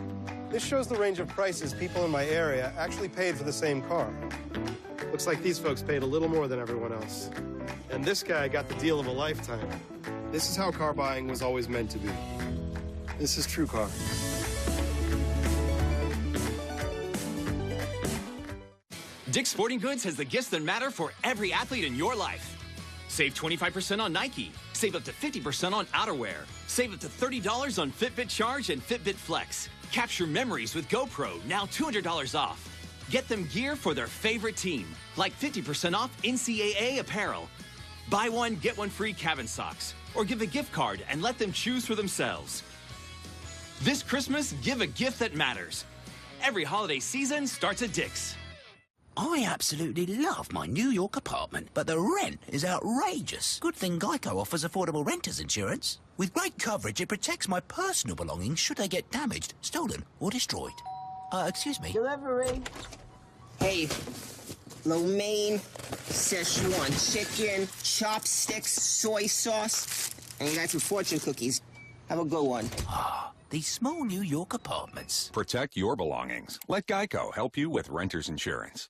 This shows the range of prices people in my area actually paid for the same car. Looks like these folks paid a little more than everyone else. And this guy got the deal of a lifetime. This is how car buying was always meant to be. This is TrueCar. Dick's Sporting Goods has the gifts that matter for every athlete in your life. Save 25% on Nike. Save up to 50% on outerwear. Save up to $30 on Fitbit Charge and Fitbit Flex. Capture memories with GoPro, now $200 off. Get them gear for their favorite team, like 50% off NCAA apparel. Buy one, get one free cabin socks. Or give a gift card and let them choose for themselves. This Christmas, give a gift that matters. Every holiday season starts at Dick's. I absolutely love my New York apartment, but the rent is outrageous. Good thing Geico offers affordable renters insurance. With great coverage, it protects my personal belongings should they get damaged, stolen, or destroyed. Excuse me. Delivery. Hey, lo mein, Szechuan chicken, chopsticks, soy sauce, and you got some fortune cookies. Have a good one. These small New York apartments. Protect your belongings. Let Geico help you with renter's insurance.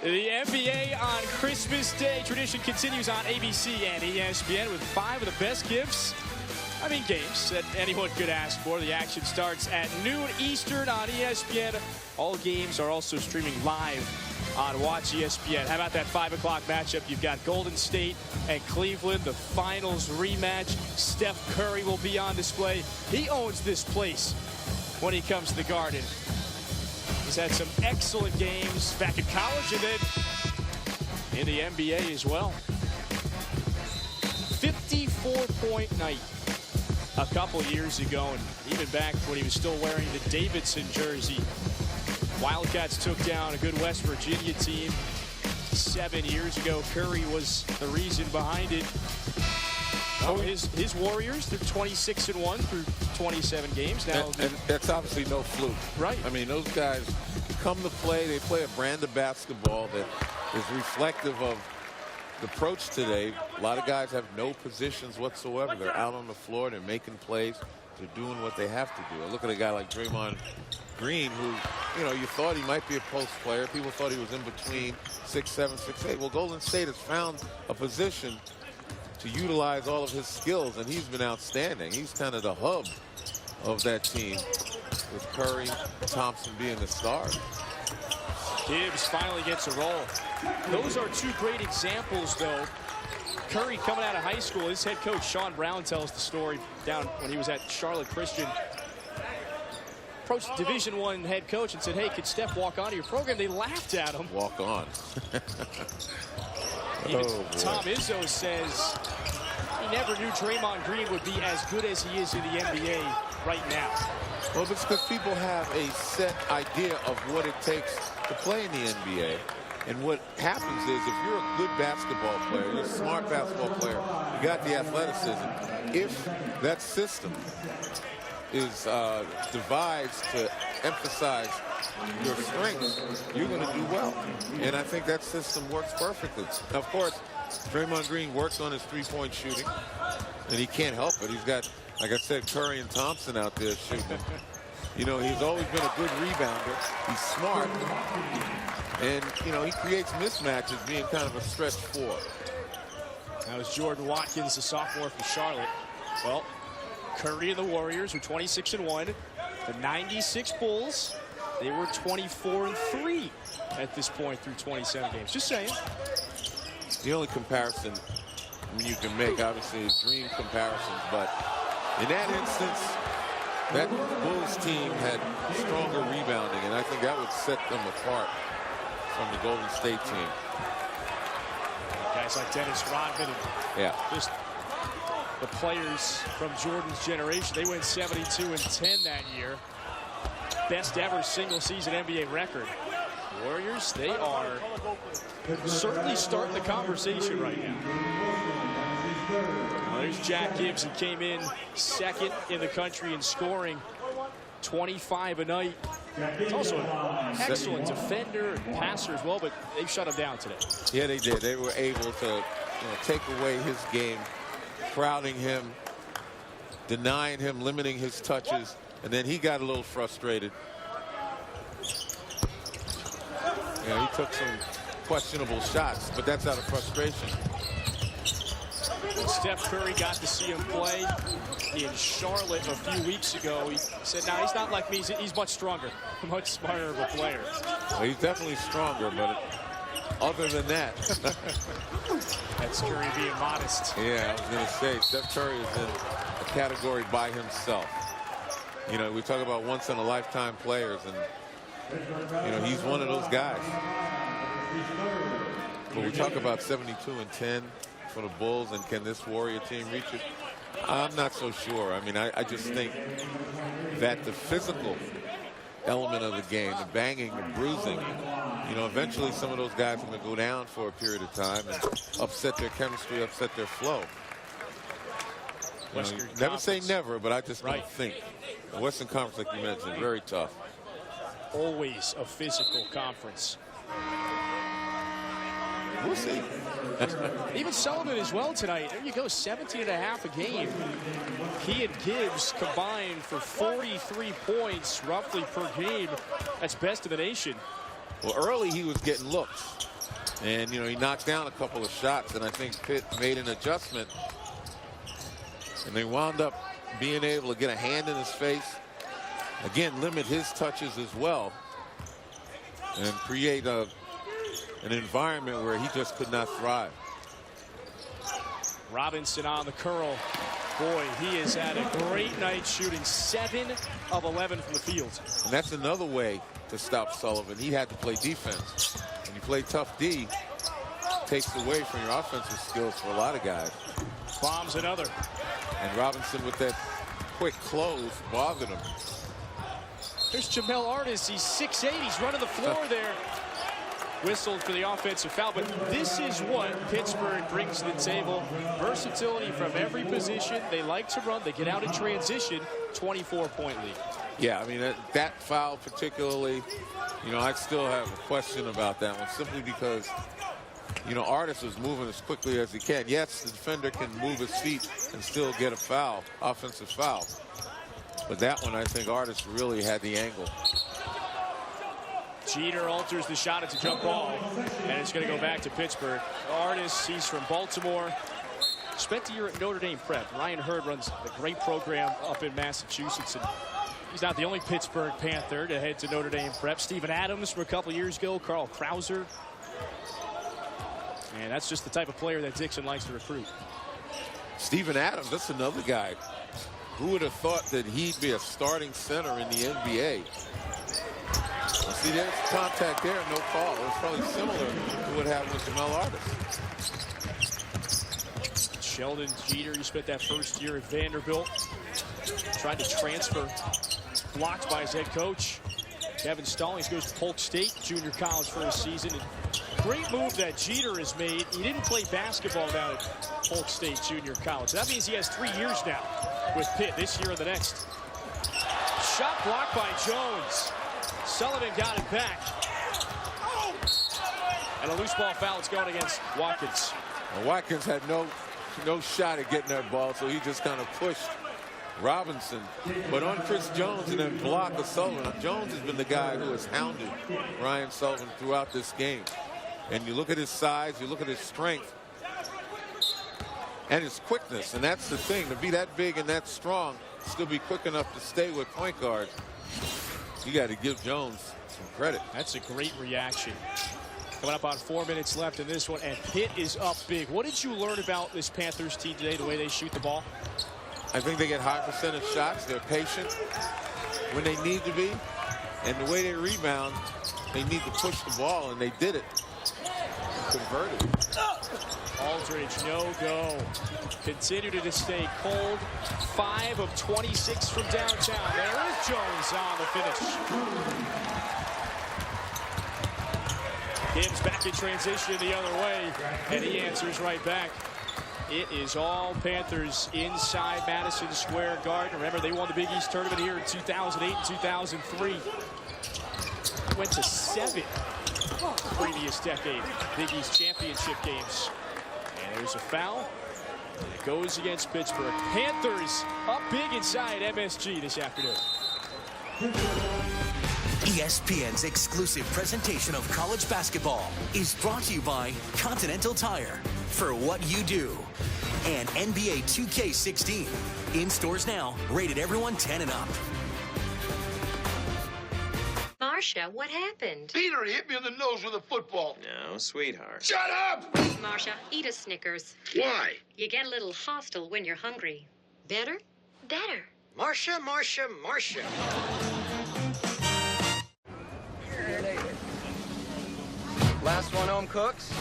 The NBA on Christmas Day. Tradition continues on ABC and ESPN with 5 of the best gifts. Games that anyone could ask for. The action starts at noon Eastern on ESPN. All games are also streaming live on Watch ESPN. How about that 5 o'clock matchup? You've got Golden State and Cleveland, the finals rematch. Steph Curry will be on display. He owns this place when he comes to the Garden. He's had some excellent games back in college and then in the NBA as well. 54-point night a couple years ago, and even back when he was still wearing the Davidson jersey. Wildcats took down a good West Virginia team 7 years ago. Curry was the reason behind it. His Warriors, they're 26-1 through 27 games now. And that's obviously no fluke. Right. Those guys come to play. They play a brand of basketball that is reflective of the approach today. A lot of guys have no positions whatsoever. They're out on the floor. They're making plays. They're doing what they have to do. I look at a guy like Draymond Green, who, you thought he might be a post player. People thought he was in between 6'7", 6'8". Well, Golden State has found a position to utilize all of his skills, and he's been outstanding. He's kind of the hub of that team, with Curry, Thompson being the stars. Gibbs finally gets a roll. Those are 2 great examples, though. Curry coming out of high school, his head coach Sean Brown tells the story down when he was at Charlotte Christian. Approached Division I head coach and said, hey, could Steph walk onto your program? They laughed at him. Walk on. Even Tom Izzo says he never knew Draymond Green would be as good as he is in the NBA right now. Well, it's because people have a set idea of what it takes to play in the NBA. And what happens is, if you're a good basketball player, you're a smart basketball player, you got the athleticism, if that system is devised to emphasize your strengths, you're going to do well. And I think that system works perfectly. Now, of course, Draymond Green works on his three-point shooting, and he can't help it. He's got, like I said, Curry and Thompson out there shooting. He's always been a good rebounder. He's smart. And, he creates mismatches, being kind of a stretch 4. That was Jordan Watkins, the sophomore from Charlotte. Well, Curry and the Warriors were 26-1. The 96 Bulls, they were 24-3 at this point through 27 games. Just saying. The only comparison you can make, obviously, is dream comparisons. But in that instance, that Bulls team had stronger rebounding, and I think that would set them apart from the Golden State team. Guys like Dennis Rodman and just the players from Jordan's generation. They went 72-10 that year. Best ever single season NBA record. Warriors, they are certainly starting the conversation right now. There's Jack Gibbs, who came in second in the country in scoring, 25 a night. He's also an excellent defender and passer as well, but they shut him down today. Yeah, they did. They were able to take away his game, crowding him, denying him, limiting his touches, and then he got a little frustrated. He took some questionable shots, but that's out of frustration. When Steph Curry got to see him play in Charlotte a few weeks ago, he said, "No, he's not like me. He's much stronger, much smarter of a player." Well, he's definitely stronger, but other than that, that's Curry being modest. Yeah, I was going to say Steph Curry is in a category by himself. We talk about once-in-a-lifetime players, and he's one of those guys. But we talk about 72-10 for the Bulls, and can this Warrior team reach it? I'm not so sure. I mean, I just think that the physical element of the game, the banging, the bruising, eventually some of those guys are going to go down for a period of time and upset their chemistry, upset their flow. Never say never, but I just don't think. The Western Conference, like you mentioned, very tough. Always a physical conference. We'll see. Even Sullivan as well tonight. There you go, 17.5 a game. He and Gibbs combined for 43 points roughly per game. That's best in the nation. Well, early he was getting looks. And, he knocked down a couple of shots, and I think Pitt made an adjustment. And they wound up being able to get a hand in his face. Again, limit his touches as well. And create an environment where he just could not thrive. Robinson on the curl. Boy, he has had a great night shooting 7 of 11 from the field. And that's another way to stop Sullivan. He had to play defense. When you play tough D, it takes away from your offensive skills for a lot of guys. Bombs another. And Robinson with that quick close bothered him. There's Jamel Artis. He's 6'8". He's running the floor there. Whistled for the offensive foul, but this is what Pittsburgh brings to the table. Versatility from every position. They like to run. They get out in transition. 24-point lead. Yeah, I mean, that foul particularly, I still have a question about that one, simply because, Artis is moving as quickly as he can. Yes, the defender can move his feet and still get a foul, offensive foul. But that one, I think Artis really had the angle. Jeter alters the shot. It's a jump ball, and it's going to go back to Pittsburgh. Artis, he's from Baltimore. Spent a year at Notre Dame Prep. Ryan Hurd runs a great program up in Massachusetts, and he's not the only Pittsburgh Panther to head to Notre Dame Prep. Steven Adams from a couple years ago, Carl Krauser. And that's just the type of player that Dixon likes to recruit. Steven Adams, that's another guy. Who would have thought that he'd be a starting center in the NBA? See, there's contact there, no call. It's probably similar to what happened with Jamel Artis. Sheldon Jeter, he spent that first year at Vanderbilt. Tried to transfer, blocked by his head coach. Kevin Stallings goes to Polk State Junior College for his season. Great move that Jeter has made. He didn't play basketball down at Polk State Junior College. That means he has 3 years now with Pitt, this year and the next. Shot blocked by Jones. Sullivan got it back. And a loose ball foul is going against Watkins. And Watkins had no shot at getting that ball, so he just kind of pushed Robinson. But on Chris Jones and then block of Sullivan. Jones has been the guy who has hounded Ryan Sullivan throughout this game. And you look at his size, you look at his strength, and his quickness. And that's the thing, to be that big and that strong, still be quick enough to stay with point guards. You got to give Jones some credit. That's a great reaction. Coming up on 4 minutes left in this one, and Pitt is up big. What did you learn about this Panthers team today, the way they shoot the ball? I think they get high percentage shots. They're patient when they need to be. And the way they rebound, they need to push the ball, and they did it. Converted. All Eldridge, no go. Continue to stay cold. 5 of 26 from downtown. There is Jones on the finish. Gibbs back in transition the other way, and he answers right back. It is all Panthers inside Madison Square Garden. Remember, they won the Big East tournament here in 2008 and 2003. Went to 7 previous decade Big East championship games. And there's a foul. And it goes against Pittsburgh. Panthers up big inside MSG this afternoon. ESPN's exclusive presentation of college basketball is brought to you by Continental Tire. For what you do. And NBA 2K16. In stores now, rated everyone 10 and up. Marcia, what happened? Peter hit me in the nose with a football. No, sweetheart. Shut up! Marcia, eat a Snickers. Why? You get a little hostile when you're hungry. Better? Better. Marcia, Marcia, Marcia. Last one home cooks.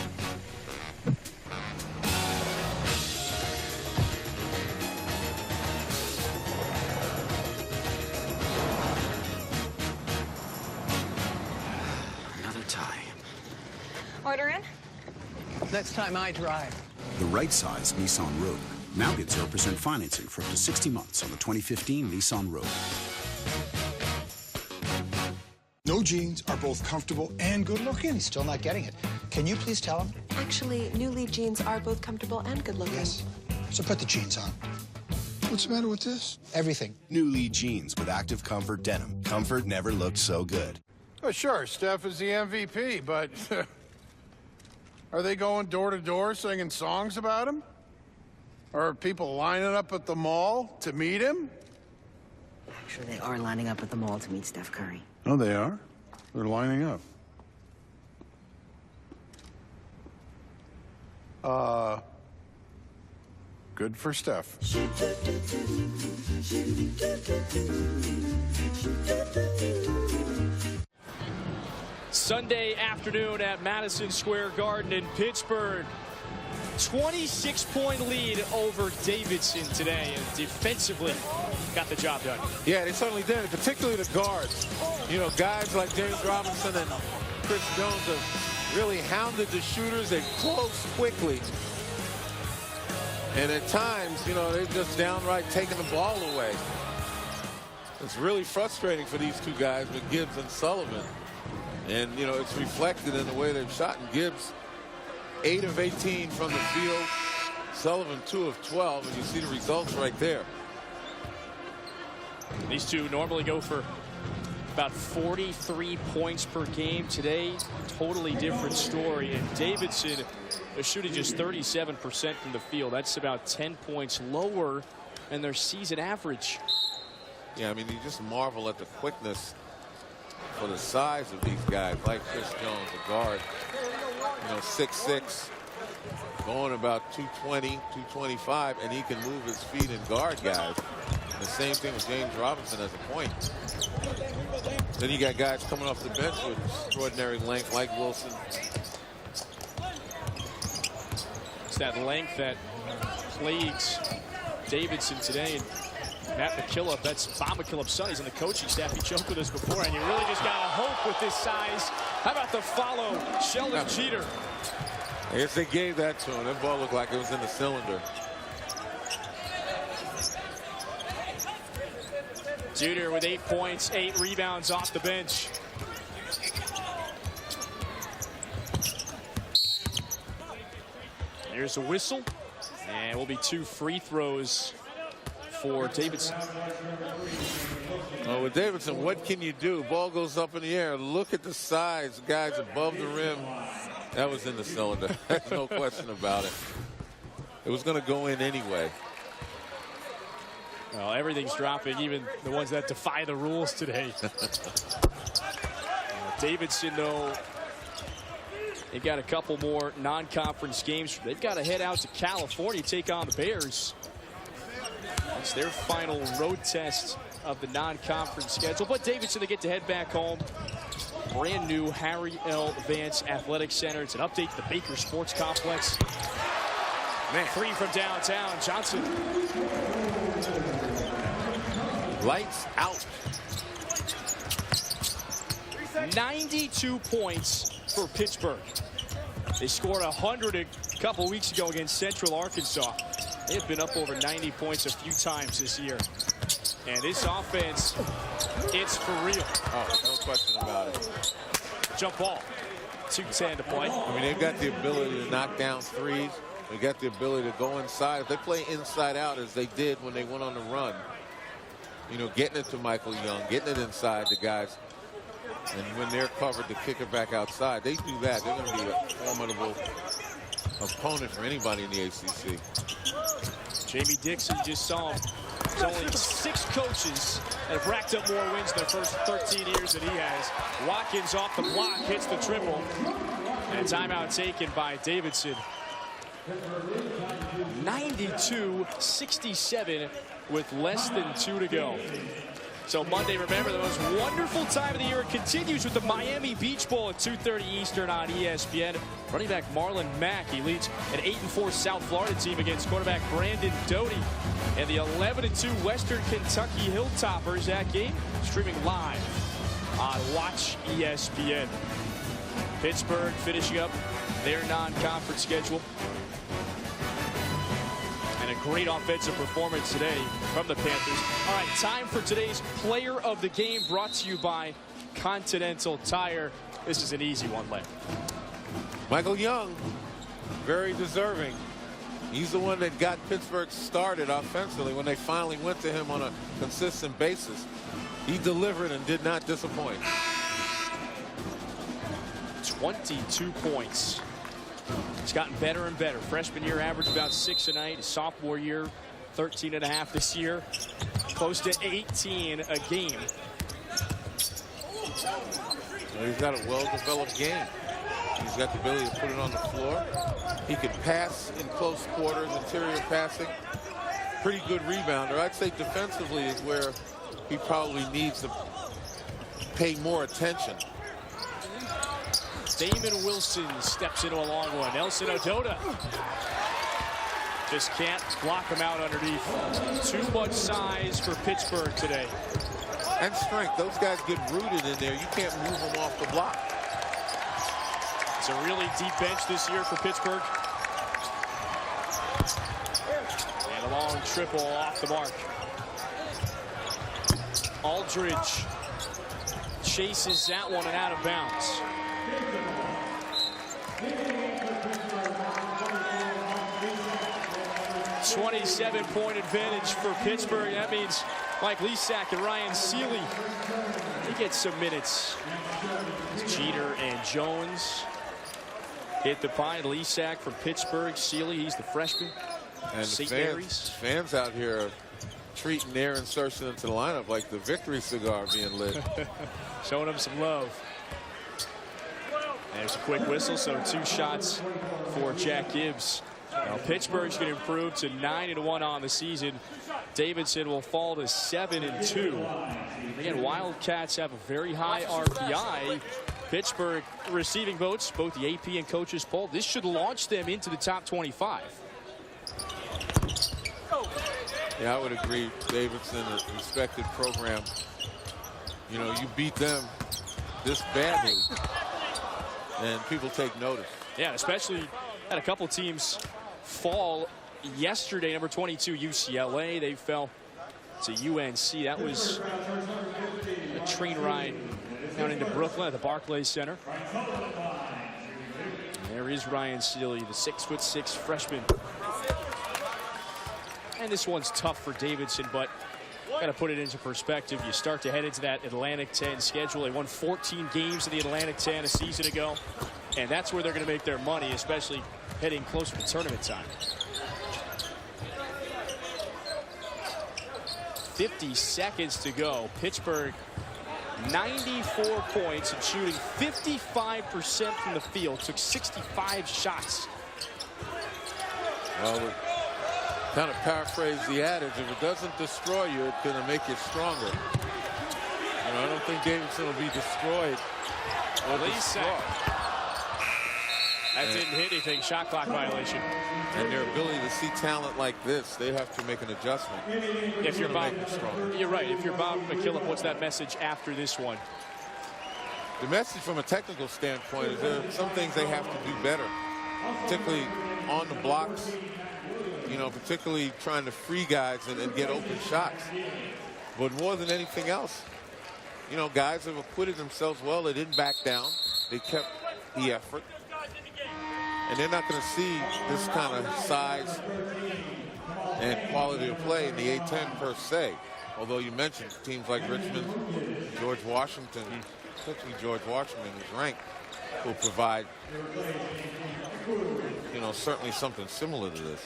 Another tie. Order in? Next time I drive. The right size Nissan Rogue. Now get 0% financing for up to 60 months on the 2015 Nissan Rogue. No jeans are both comfortable and good looking. He's still not getting it. Can you please tell him? Actually, new Lee jeans are both comfortable and good looking. Yes. So put the jeans on. What's the matter with this? Everything. New Lee jeans with active comfort denim. Comfort never looked so good. Oh, sure, Steph is the MVP, but are they going door to door singing songs about him? Or are people lining up at the mall to meet him? Actually, they are lining up at the mall to meet Steph Curry. Oh, they are? They're lining up. Good for Steph. Sunday afternoon at Madison Square Garden in Pittsburgh. 26-point lead over Davidson today, and defensively got the job done. Yeah, they certainly did, particularly the guards. You know, guys like James Robinson and Chris Jones have really hounded the shooters. They close quickly. And at times, you know, they're just downright taking the ball away. It's really frustrating for these two guys with Gibbs and Sullivan. And, you know, it's reflected in the way they've shot. And Gibbs, 8 of 18 from the field. Sullivan, 2 of 12. And you see the results right there. These two normally go for about 43 points per game. Today, totally different story. And Davidson is shooting just 37% from the field. That's about 10 points lower than their season average. Yeah, I mean, you just marvel at the quickness for the size of these guys, like Chris Jones, a guard, you know, 6'6", going about 220, 225, and he can move his feet and guard guys. The same thing with James Robinson as a point. Then you got guys coming off the bench with extraordinary length, like Wilson. It's that length that plagues Davidson today. And Matt McKillop, that's Bob McKillop's son. He's in the coaching staff. He joked with us before, and you really just got to hope with this size. How about the follow, Sheldon Jeter? I guess they gave that to him. That ball looked like it was in the cylinder. Jeter with 8 points, 8 rebounds off the bench. Here's a whistle, and it will be 2 free throws for Davidson. Well, with Davidson, what can you do? Ball goes up in the air. Look at the size, guys above the rim. That was in the cylinder. There's no question about it. It was going to go in anyway. Well, everything's dropping, even the ones that defy the rules today. Davidson, though, they got a couple more non-conference games. They've got to head out to California, take on the Bears. It's their final road test of the non-conference schedule. But Davidson, they get to head back home. Brand new Harry L. Vance Athletic Center. It's an update to the Baker Sports Complex. Man. 3 from downtown. Johnson. Lights out. 92 points for Pittsburgh. They scored 100 a couple weeks ago against Central Arkansas. They've been up over 90 points a few times this year. And this offense, it's for real. Oh, no question about it. Jump ball. 2:10 to play. I mean, they've got the ability to knock down threes. They got the ability to go inside. If they play inside out as they did when they went on the run, you know, getting it to Michael Young, getting it inside the guys, and when they're covered to kick it back outside, they do that. They're going to be a formidable opponent for anybody in the ACC. Jamie Dixon, just saw him. There's only 6 coaches that have racked up more wins in their first 13 years than he has. Watkins off the block, hits the triple. And a timeout taken by Davidson. 92-67 with less than 2 to go. So Monday, remember, the most wonderful time of the year. It continues with the Miami Beach Bowl at 2:30 Eastern on ESPN. Running back Marlon Mack, he leads an 8-4 South Florida team against quarterback Brandon Doty. And the 11-2 Western Kentucky Hilltoppers. That game streaming live on Watch ESPN. Pittsburgh finishing up their non-conference schedule. And a great offensive performance today from the Panthers. All right, time for today's player of the game, brought to you by Continental Tire. This is an easy one, Len. Michael Young, very deserving. He's the one that got Pittsburgh started offensively when they finally went to him on a consistent basis. He delivered and did not disappoint. 22 points. He's gotten better and better. Freshman year averaged about 6 a night. His sophomore year, 13.5 this year. Close to 18 a game. Well, he's got a well-developed game. He's got the ability to put it on the floor. He can pass in close quarters, interior passing. Pretty good rebounder. I'd say defensively is where he probably needs to pay more attention. Damon Wilson steps into a long one. Nelson Ododa just can't block him out underneath. Too much size for Pittsburgh today. And strength. Those guys get rooted in there. You can't move them off the block. It's a really deep bench this year for Pittsburgh. And a long triple off the mark. Aldridge chases that one and out of bounds. 27-point advantage for Pittsburgh. That means Mike Lesack and Ryan Seeley, he gets some minutes. Jeter and Jones hit the pine. Lesack from Pittsburgh. Seeley, he's the freshman. And the fans out here are treating their insertion into the lineup like the victory cigar being lit. Showing them some love. There's a quick whistle, so 2 shots for Jack Gibbs. Now Pittsburgh's going to improve to 9-1 on the season. Davidson will fall to 7-2. Again, Wildcats have a very high RPI. Pittsburgh receiving votes, both the AP and coaches poll. This should launch them into the top 25. Yeah, I would agree. Davidson, a respected program. You know, you beat them this badly, and people take notice. Yeah, especially had a couple teams fall yesterday. Number 22, UCLA. They fell to UNC. That was a train ride down into Brooklyn at the Barclays Center. And there is Ryan Seeley, the 6'6" freshman. And this one's tough for Davidson, but got to put it into perspective. You start to head into that Atlantic 10 schedule. They won 14 games in the Atlantic 10 a season ago, and that's where they're going to make their money, especially heading closer to tournament time. 50 seconds to go. Pittsburgh, 94 points and shooting 55% from the field. Took 65 shots. Well, kind of paraphrase the adage, if it doesn't destroy you, it's going to make you stronger. You know, I don't think Davidson will be destroyed. That didn't hit anything. Shot clock violation. And their ability to see talent like this, they have to make an adjustment. If you're Bob, you're right. If you're Bob McKillop, what's that message after this one? The message from a technical standpoint is there are some things they have to do better, particularly on the blocks, you know, particularly trying to free guys and get open shots. But more than anything else, you know, guys have acquitted themselves well. They didn't back down. They kept the effort. And they're not going to see this kind of size and quality of play in the A-10 per se. Although you mentioned teams like Richmond, George Washington, particularly George Washington, who's ranked, will provide, you know, certainly something similar to this.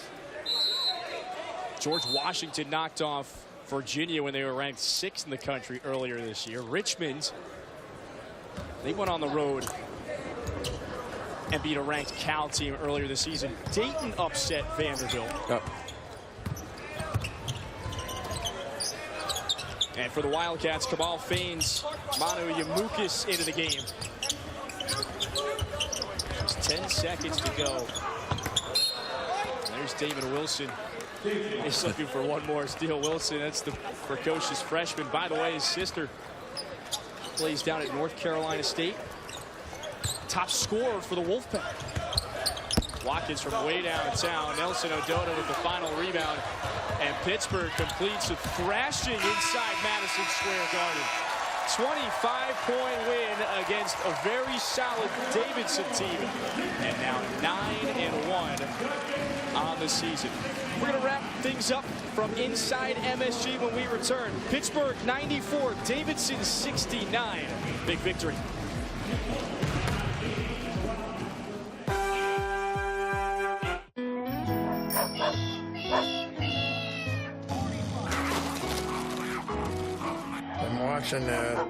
George Washington knocked off Virginia when they were ranked 6th in the country earlier this year. Richmond, they went on the road and beat a ranked Cal team earlier this season. Dayton upset Vanderbilt. Yep. And for the Wildcats, Kamal feigns Manu Yamukas into the game. Just 10 seconds to go. There's David Wilson. He's looking for one more steal. Wilson, that's the precocious freshman. By the way, his sister plays down at North Carolina State. Top scorer for the Wolfpack. Watkins from way downtown. Nelson Ododa with the final rebound. And Pittsburgh completes a thrashing inside Madison Square Garden. 25-point win against a very solid Davidson team. And now 9-1 on the season. We're going to wrap things up from inside MSG when we return. Pittsburgh 94, Davidson 69. Big victory. I'm watching that.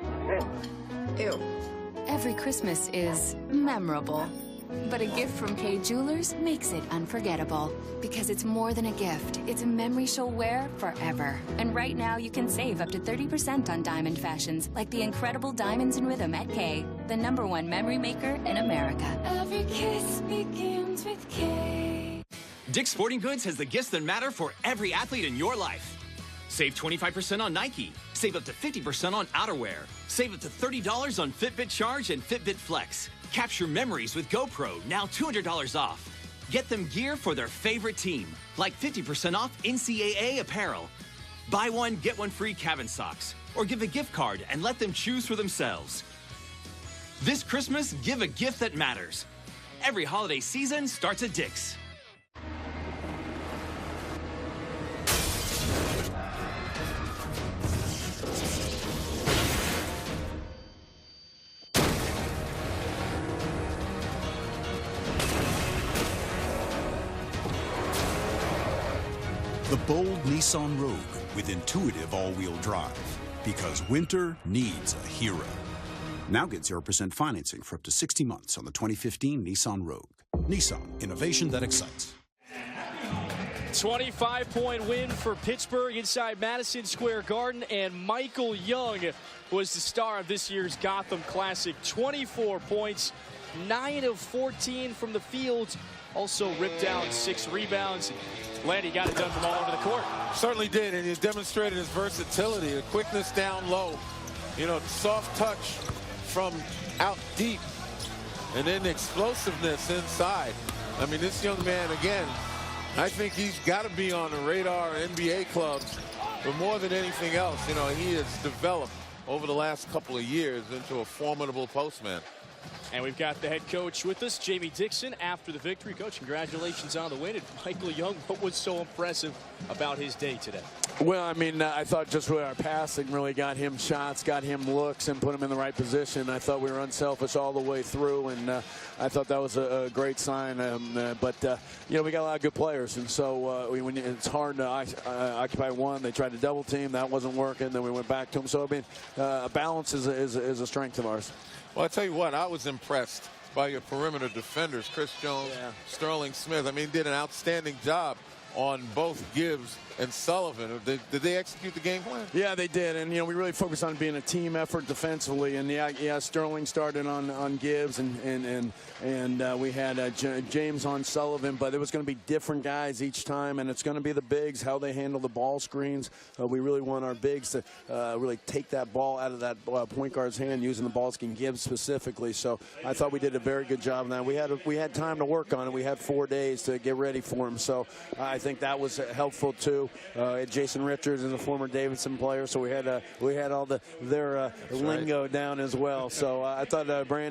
Ew. Every Christmas is memorable. But a gift from Kay Jewelers makes it unforgettable. Because it's more than a gift. It's a memory she'll wear forever. And right now you can save up to 30% on diamond fashions, like the incredible Diamonds in Rhythm at Kay, the #1 memory maker in America. Every kiss begins with Kay. Dick's Sporting Goods has the gifts that matter for every athlete in your life. Save 25% on Nike. Save up to 50% on outerwear. Save up to $30 on Fitbit Charge and Fitbit Flex. Capture memories with GoPro, now $200 off. Get them gear for their favorite team, like 50% off NCAA apparel. Buy one, get one free cabin socks. Or give a gift card and let them choose for themselves. This Christmas, give a gift that matters. Every holiday season starts at Dick's. The bold Nissan Rogue with intuitive all-wheel drive. Because winter needs a hero. Now get 0% financing for up to 60 months on the 2015 Nissan Rogue. Nissan, innovation that excites. 25-point win for Pittsburgh inside Madison Square Garden, and Michael Young was the star of this year's Gotham Classic. 24 points, 9 of 14 from the field, also ripped down 6 rebounds. Landy got it done from all over the court. Certainly did, and he demonstrated his versatility, the quickness down low, you know, soft touch from out deep, and then the explosiveness inside. I mean, this young man, again, I think he's got to be on the radar of NBA clubs, but more than anything else, you know, he has developed over the last couple of years into a formidable postman. And we've got the head coach with us, Jamie Dixon, after the victory. Coach, congratulations on the win. And Michael Young, what was so impressive about his day today? Well, I mean, I thought just with our passing really got him shots, got him looks, and put him in the right position. I thought we were unselfish all the way through, and I thought that was a great sign. But you know, we got a lot of good players, and so when it's hard to occupy one. They tried to double team. That wasn't working. Then we went back to them. So, I mean, balance is a strength of ours. Well, I tell you what, I was impressed by your perimeter defenders, Chris Jones, Sterling Smith. I mean, did an outstanding job on both Gibbs and Sullivan. Did they execute the game plan? Yeah, they did, and we really focused on being a team effort defensively. And yeah, Sterling started on Gibbs, and we had James on Sullivan, but it was going to be different guys each time, and it's going to be the bigs, how they handle the ball screens. We really want our bigs to really take that ball out of that point guard's hand, using the ball screen, Gibbs specifically. So I thought we did a very good job on that. We had time to work on it. We had 4 days to get ready for him, so I think that was helpful too. Jason Richards is a former Davidson player, so we had all their lingo down as well. So I thought Brandon